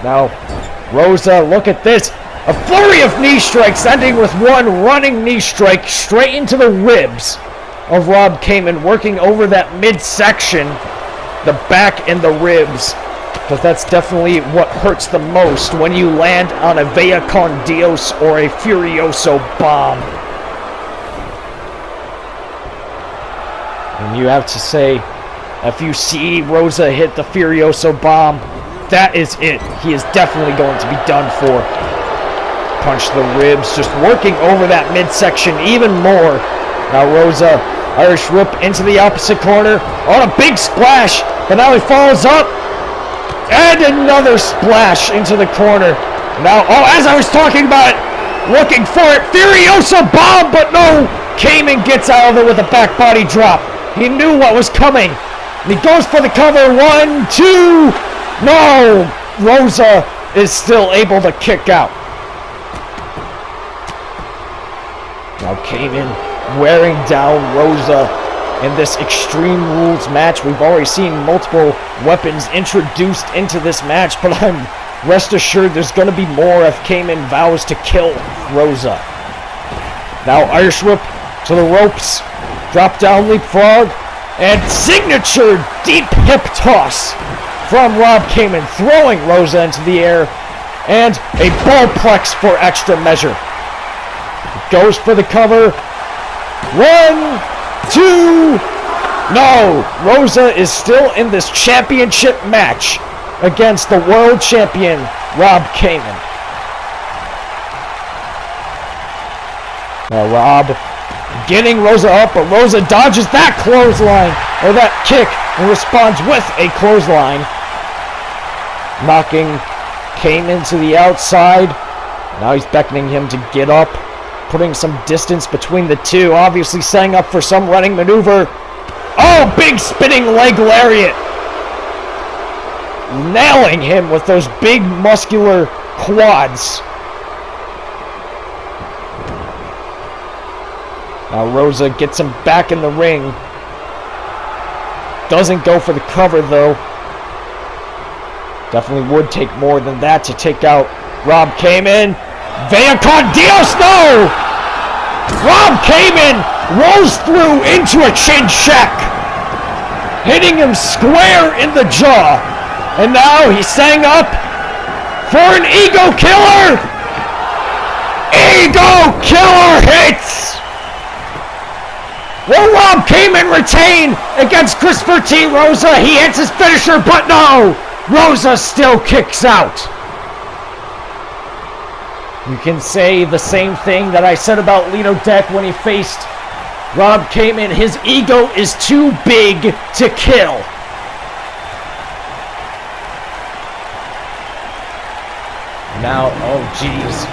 Now, Rosa, look at this. A flurry of knee strikes, ending with one running knee strike straight into the ribs of Rob Cayman, working over that midsection. The back and the ribs. because that's definitely what hurts the most when you land on a Vea con Dios or a Furioso bomb. And you have to say, if you see Rosa hit the Furioso bomb, that is it. He is definitely going to be done for. Punch the ribs, just working over that midsection even more. Now Rosa, Irish whip into the opposite corner. On a big splash, but now he falls up. And another splash into the corner. Now, oh, as I was talking about it, looking for it, Furiosa bomb, but no! Cayman gets out of it with a back body drop. He knew what was coming. And he goes for the cover, 1, 2, no! Rosa is still able to kick out. Now Cayman wearing down Rosa in this Extreme Rules match. We've already seen multiple weapons introduced into this match, but I'm rest assured there's going to be more if Cayman vows to kill Rosa. Now Irish whip to the ropes, drop down leapfrog, and signature deep hip toss from Rob Cayman, throwing Rosa into the air, and a ballplex for extra measure. Goes for the cover. 1, 2, no! Rosa is still in this championship match against the world champion, Rob Cayman. Now Rob getting Rosa up, but Rosa dodges that clothesline, or that kick, and responds with a clothesline. Knocking Cayman to the outside. Now he's beckoning him to get up, putting some distance between the two, obviously setting up for some running maneuver. Oh, big spinning leg lariat! Nailing him with those big muscular quads. Now Rosa gets him back in the ring. Doesn't go for the cover though. Definitely would take more than that to take out Rob Cayman. Vea con Dios, no! Rob Cayman rolls through into a chin check, hitting him square in the jaw. And now he's setting up for an ego killer. Ego killer hits! Will Rob Cayman retain against Christopher T. Rosa? He hits his finisher, but no! Rosa still kicks out. You can say the same thing that I said about Lido Deck when he faced Rob Cayman. His ego is too big to kill. Now, oh geez.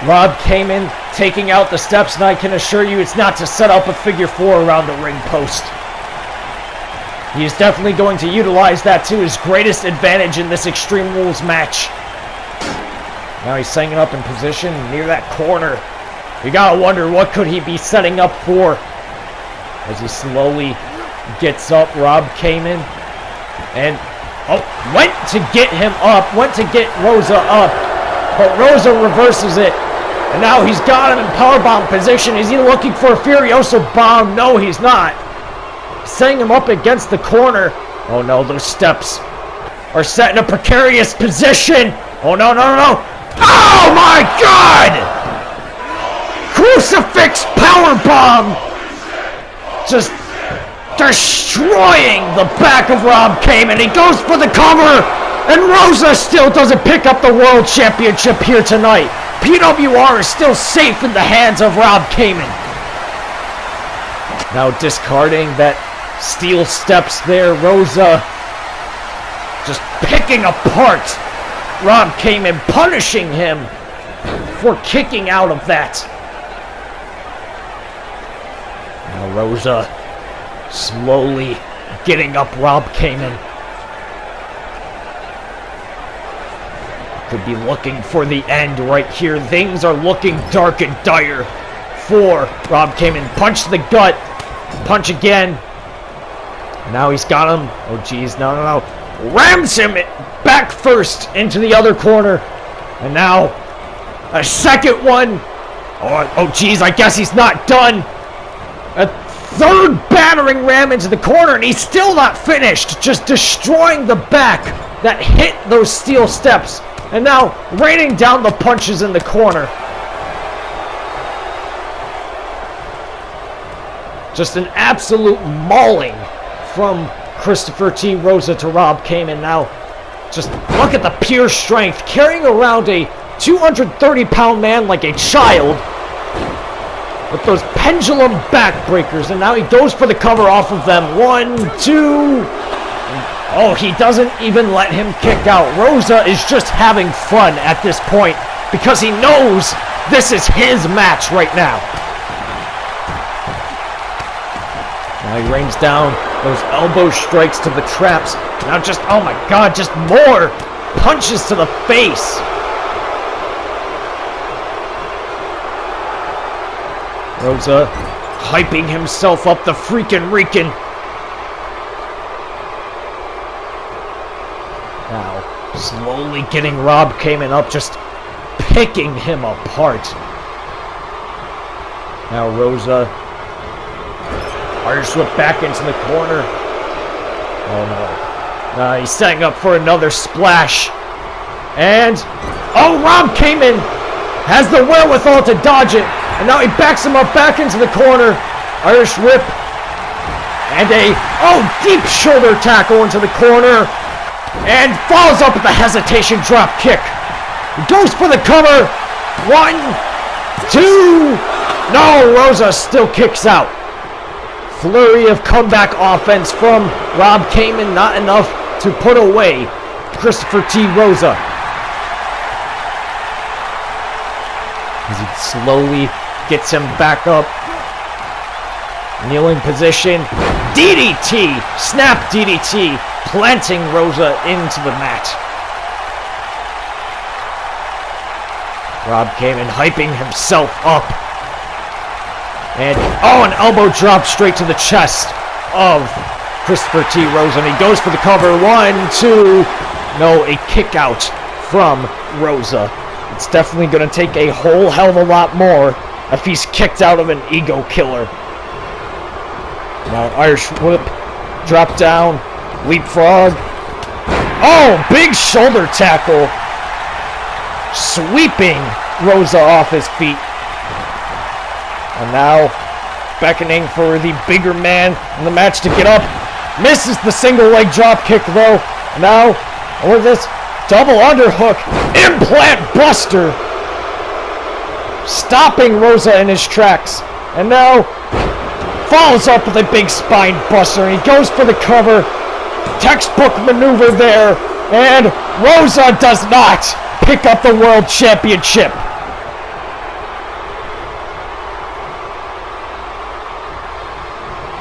Rob Cayman taking out the steps, and I can assure you it's not to set up a figure 4 around the ring post. He is definitely going to utilize that to his greatest advantage in this Extreme Rules match. Now he's setting it up in position near that corner. You gotta wonder what could he be setting up for as he slowly gets up, Rob Cayman. And, oh, went to get him up, went to get Rosa up, but Rosa reverses it. And now he's got him in powerbomb position. Is he looking for a Furioso bomb? No, he's not. Setting him up against the corner. Oh no, those steps are set in a precarious position. Oh no, no, no, no. Oh my God! Crucifix powerbomb! Just destroying the back of Rob Cayman. He goes for the cover, and Rosa still doesn't pick up the World Championship here tonight. PWR is still safe in the hands of Rob Cayman. Now discarding that steel steps there, Rosa just picking apart Rob Cayman, punishing him for kicking out of that. Now Rosa slowly getting up Rob Cayman. Could be looking for the end right here. Things are looking dark and dire for Rob Cayman. Punch to the gut. Punch again. Now he's got him. Oh geez, no, no, no. Rams him back first into the other corner. And now a second one. Oh geez, I guess he's not done. A third battering ram into the corner, and he's still not finished. Just destroying the back that hit those steel steps. And now raining down the punches in the corner. Just an absolute mauling from Christopher T. Rosa to Rob Cayman. Now, just look at the pure strength. Carrying around a 230-pound man like a child with those pendulum backbreakers. And now he goes for the cover off of them. 1, 2. Oh, he doesn't even let him kick out. Rosa is just having fun at this point because he knows this is his match right now. Now he rains down those elbow strikes to the traps. Now just, oh my god, just more punches to the face. Rosa hyping himself up the freaking Rican. Now, slowly getting Rob Cayman up, just picking him apart. Now Rosa, Irish whip back into the corner. Oh no. He's setting up for another splash. And, oh, Rob Cayman has the wherewithal to dodge it. And now he backs him up back into the corner. Irish whip. And a, oh, deep shoulder tackle into the corner. And follows up with a hesitation drop kick. He goes for the cover. 1, 2. No, Rosa still kicks out. Flurry of comeback offense from Rob Cayman. Not enough to put away Christopher T. Rosa. As he slowly gets him back up. Kneeling position. DDT. Snap DDT. Planting Rosa into the mat. Rob Cayman hyping himself up. And, oh, an elbow drop straight to the chest of Christopher T. Rosa. And he goes for the cover. 1, 2. No, a kick out from Rosa. It's definitely going to take a whole hell of a lot more if he's kicked out of an ego killer. Now, Irish whip. Drop down. Leapfrog. Oh, big shoulder tackle. Sweeping Rosa off his feet. And now, beckoning for the bigger man in the match to get up. Misses the single leg drop kick though. Now, with this double underhook. Implant buster. Stopping Rosa in his tracks. And now, follows up with a big spine buster. And he goes for the cover. Textbook maneuver there. And Rosa does not pick up the World Championship.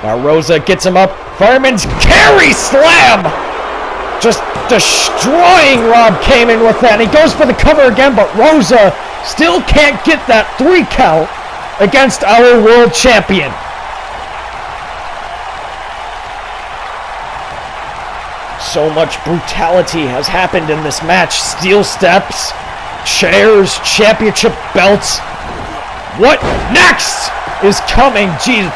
Now Rosa gets him up. Fireman's carry slam! Just destroying Rob Cayman with that. And he goes for the cover again, but Rosa still can't get that 3 count against our world champion. So much brutality has happened in this match. Steel steps, chairs, championship belts. What next is coming? Jeez,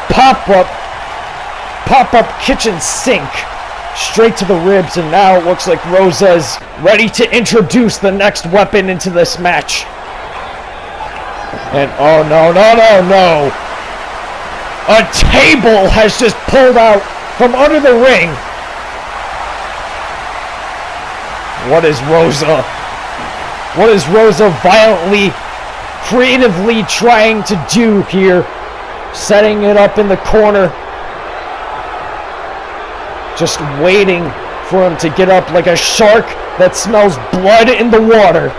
pop-up kitchen sink straight to the ribs, and now it looks like Rosa's ready to introduce the next weapon into this match. And oh no. A table has just pulled out from under the ring. What is Rosa violently, creatively trying to do here? Setting it up in the corner. Just waiting for him to get up like a shark that smells blood in the water.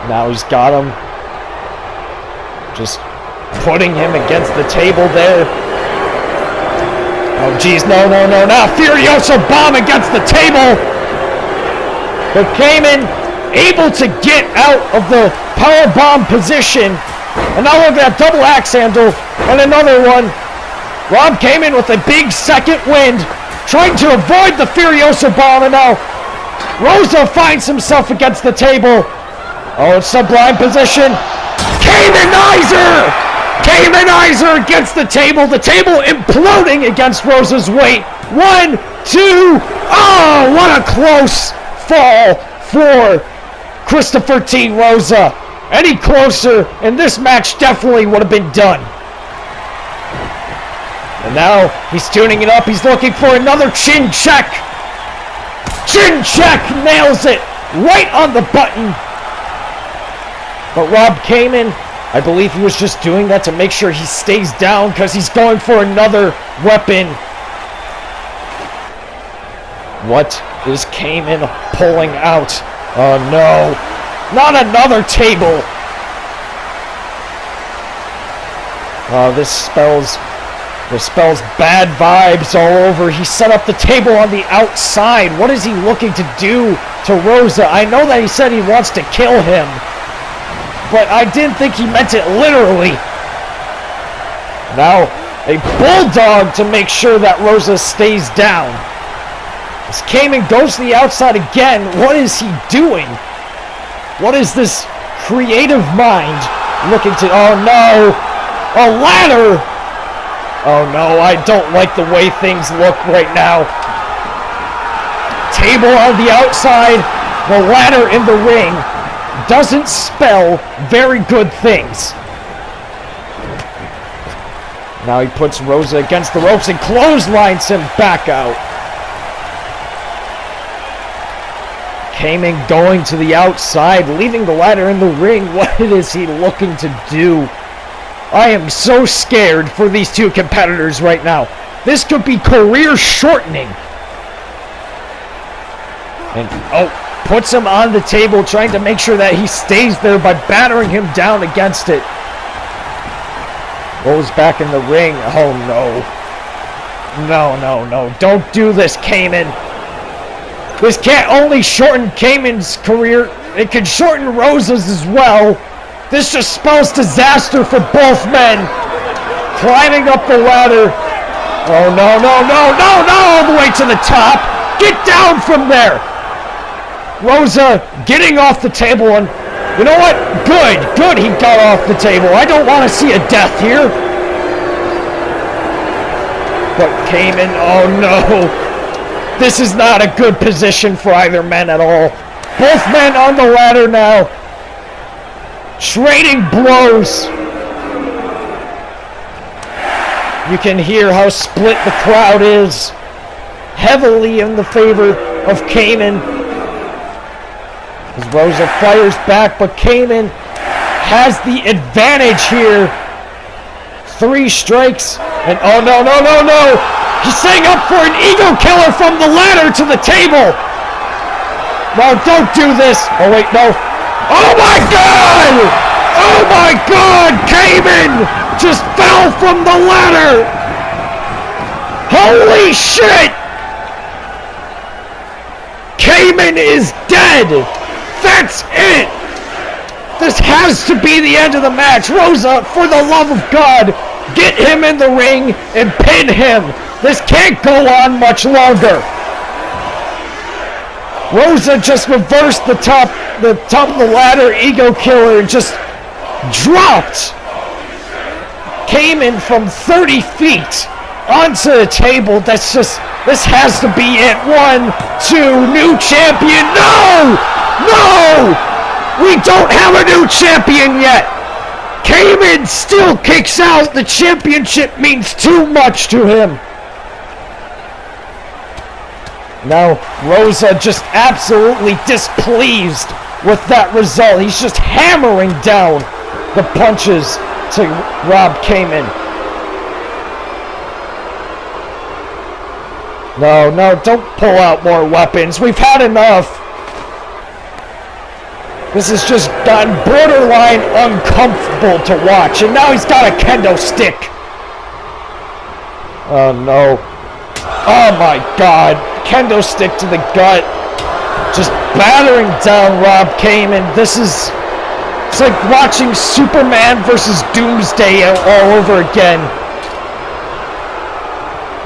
Now he's got him. Just putting him against the table there. Oh geez, no. Now Furioso bomb against the table. But Cayman able to get out of the power bomb position. And now look at that double axe handle. And another one. Rob Cayman with a big second wind, trying to avoid the Furioso bomb, and now Rosa finds himself against the table. Oh, it's sublime position. Caymanizer! Caymanizer against the table imploding against Rosa's weight. 1, 2, oh, what a close fall for Christopher T. Rosa. Any closer, and this match definitely would have been done. And now he's tuning it up. He's looking for another chin check. Chin check, nails it right on the button. But Rob Cayman, I believe he was just doing that to make sure he stays down because he's going for another weapon. What is Cayman pulling out? Oh no, not another table. Oh, this spells bad vibes all over. He set up the table on the outside. What is he looking to do to Rosa? I know that he said he wants to kill him, but I didn't think he meant it literally. Now, a bulldog to make sure that Rosa stays down. As Cayman goes to the outside again, what is he doing? What is this creative mind looking to... Oh no! A ladder! Oh no, I don't like the way things look right now. Table on the outside, the ladder in the ring. Doesn't spell very good things. Now he puts Rosa against the ropes and clotheslines him back out. Cayman going to the outside, leaving the ladder in the ring. What is he looking to do? I am so scared for these two competitors right now. This could be career shortening. And oh, puts him on the table, trying to make sure that he stays there by battering him down against it. Goes back in the ring. Oh no. No. Don't do this, Cayman. This can't only shorten Cayman's career, it can shorten Rosa's as well. This just spells disaster for both men. Climbing up the ladder. Oh no, all the way to the top. Get down from there. Rosa getting off the table, and you know what? Good he got off the table. I don't want to see a death here. But Cayman, oh no. This is not a good position for either man at all. Both men on the ladder now. Trading blows. You can hear how split the crowd is. Heavily in the favor of Cayman. As Rosa fires back, but Cayman has the advantage here. 3 strikes, and oh no. He's setting up for an ego killer from the ladder to the table. No, don't do this. Oh wait, no. Oh my God! Oh my God! Cayman just fell from the ladder! Holy shit! Cayman is dead! That's it! This has to be the end of the match. Rosa, for the love of God, get him in the ring and pin him. This can't go on much longer. Rosa just reversed the top of the ladder ego killer and just dropped Cayman from 30 feet onto the table. This has to be it. 1, 2, new champion. No! We don't have a new champion yet. Cayman still kicks out. The championship means too much to him. Now, Rosa just absolutely displeased with that result. He's just hammering down the punches to Rob Cayman. No, don't pull out more weapons. We've had enough. This has just gotten borderline uncomfortable to watch. And now he's got a kendo stick. Oh no. Oh my God. Kendo stick to the gut. Just battering down Rob Cayman. It's like watching Superman versus Doomsday all over again.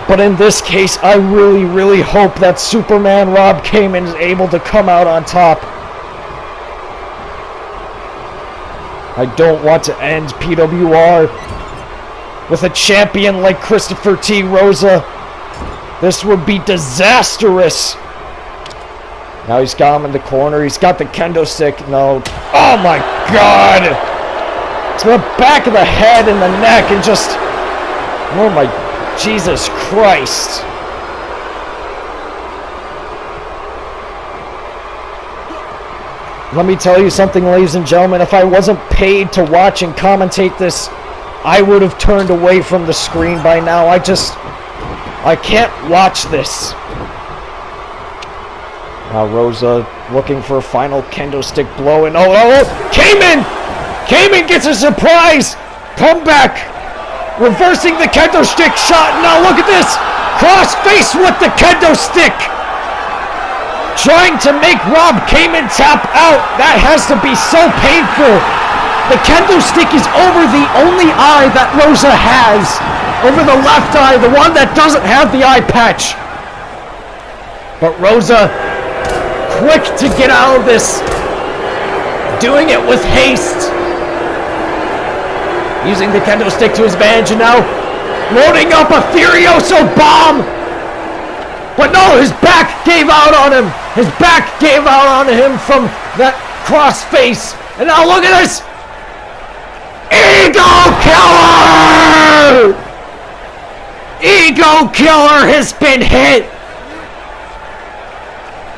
But in this case, I really, really hope that Superman Rob Cayman is able to come out on top. I don't want to end PWR with a champion like Christopher T. Rosa. This would be disastrous. Now he's got him in the corner. He's got the kendo stick. No. Oh my God. To the back of the head and the neck and just... Oh my Jesus Christ. Let me tell you something, ladies and gentlemen. If I wasn't paid to watch and commentate this, I would have turned away from the screen by now. I can't watch this. Now Rosa looking for a final kendo stick blow, and oh, Cayman! Cayman gets a surprise! Comeback! Reversing the kendo stick shot. Now look at this! Cross face with the kendo stick! Trying to make Rob Cayman tap out. That has to be so painful. The kendo stick is over the only eye that Rosa has. Over the left eye, the one that doesn't have the eye patch. But Rosa, quick to get out of this. Doing it with haste. Using the kendo stick to his advantage, and now loading up a Furioso bomb. But no, his back gave out on him. His back gave out on him from that cross face. And now look at this. Ego Killer! Ego Killer has been hit.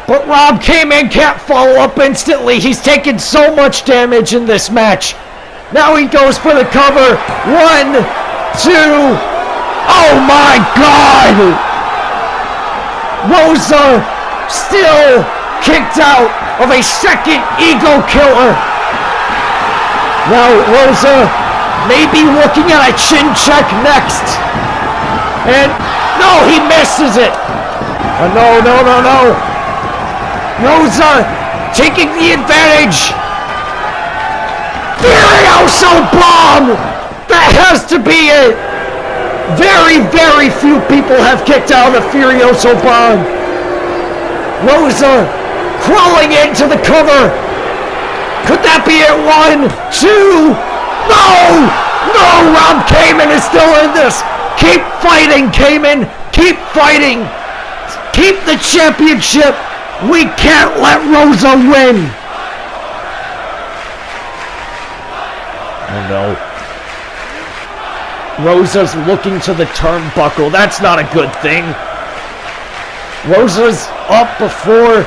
But Rob Cayman can't follow up instantly. He's taken so much damage in this match. Now he goes for the cover. 1, 2. Oh my God! Rosa still kicked out of a second Ego Killer. Now Rosa may be looking at a chin check next. And no, he misses it. Oh, no. Rosa taking the advantage. Furioso bomb! That has to be it. Very, very few people have kicked out a Furioso bomb. Rosa crawling into the cover. Could that be it? 1, 2. No! Rob Cayman is still in this. Keep fighting, Cayman. Keep fighting. Keep the championship. We can't let Rosa win. Oh no. Rosa's looking to the turnbuckle. That's not a good thing. Rosa's up before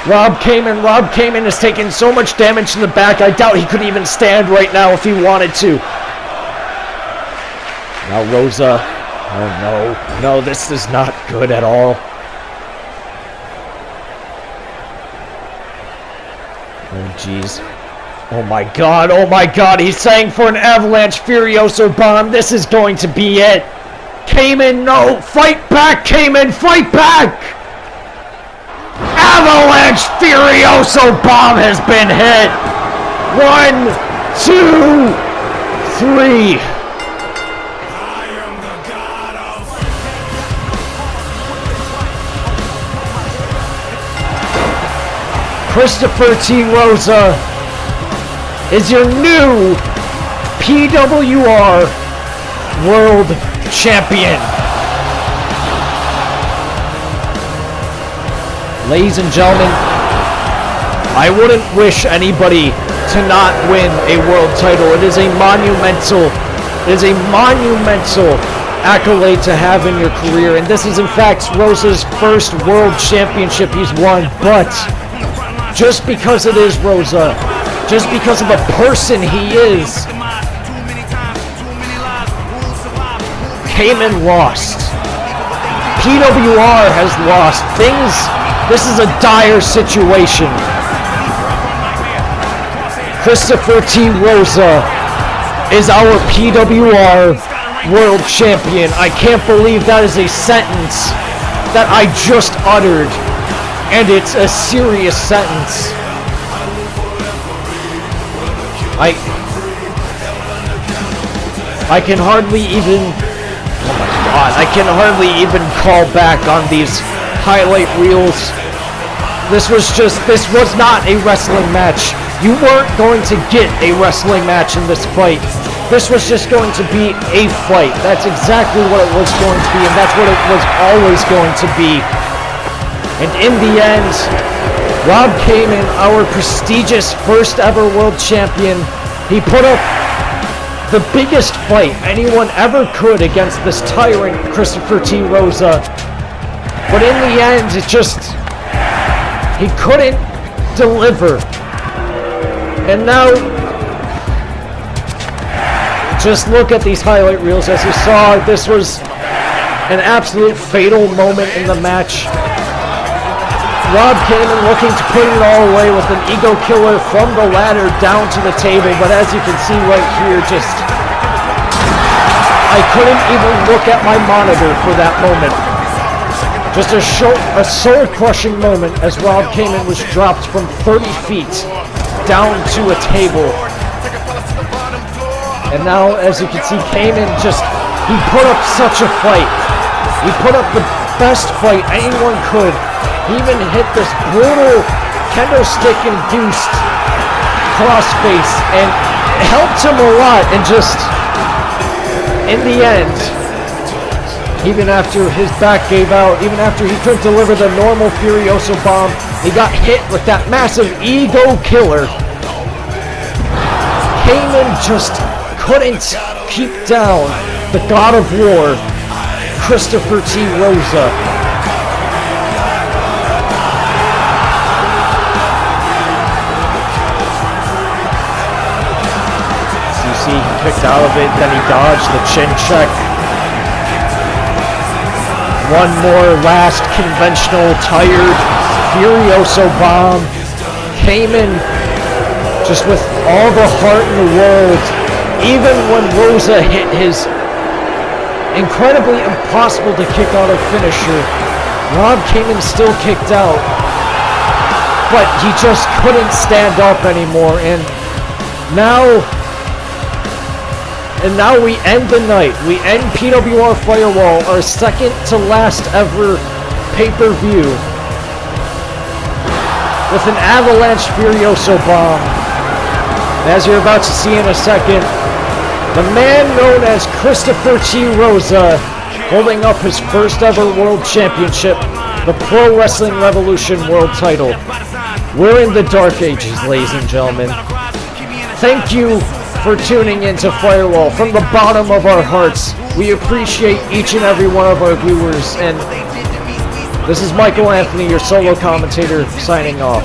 Rob Cayman. Rob Cayman has taken so much damage in the back, I doubt he could even stand right now if he wanted to. Now Rosa. Oh no. No, this is not good at all. Oh jeez. Oh my God, he's saying for an avalanche Furioso bomb. This is going to be it. Cayman, no, fight back, Cayman, fight back! Avalanche Furioso bomb has been hit. 1, 2, 3. Christopher T. Rosa is your new PWR World Champion. Ladies and gentlemen, I wouldn't wish anybody to not win a world title. It is a monumental accolade to have in your career, and this is in fact Rosa's first world championship he's won. But just because it is Rosa, just because of the person he is, Cayman lost. PWR has lost. This is a dire situation. Christopher T. Rosa is our PWR World Champion. I can't believe that is a sentence that I just uttered, and it's a serious sentence. I can hardly even, oh my God, I can hardly even call back on these highlight reels. This was not a wrestling match. You weren't going to get a wrestling match in this fight. This was just going to be a fight. That's exactly what it was going to be, and that's what it was always going to be. And in the end, Rob Cayman, our prestigious first ever world champion, he put up the biggest fight anyone ever could against this tyrant, Christopher T. Rosa. But in the end, he couldn't deliver. And now, just look at these highlight reels. As you saw, this was an absolute fatal moment in the match. Rob Cayman looking to put it all away with an ego killer from the ladder down to the table, but as you can see right here, I couldn't even look at my monitor for that moment. Just a soul-crushing moment as Rob Cayman was dropped from 30 feet down to a table. And now, as you can see, Cayman he put up such a fight. He put up the best fight anyone could. He even hit this brutal kendo stick-induced crossface, and it helped him a lot. And in the end, even after his back gave out, even after he couldn't deliver the normal Furioso bomb, he got hit with that massive ego killer. Cayman just couldn't keep down the God of War, Christopher T. Rosa. He kicked out of it, then he dodged the chin check. One more last conventional tired Furioso bomb. Cayman just with all the heart in the world. Even when Rosa hit his incredibly impossible to kick out of finisher, Rob Cayman still kicked out. But he just couldn't stand up anymore, and now we end the night. We end PWR Firewall, our second to last ever pay-per-view, with an avalanche Furioso bomb. As you're about to see in a second, the man known as Christopher T. Rosa, holding up his first ever world championship, the Pro Wrestling Revolution world title. We're in the dark ages, ladies and gentlemen. Thank you for tuning into Firewall from the bottom of our hearts. We appreciate each and every one of our viewers, and this is Michael Anthony, your solo commentator, signing off.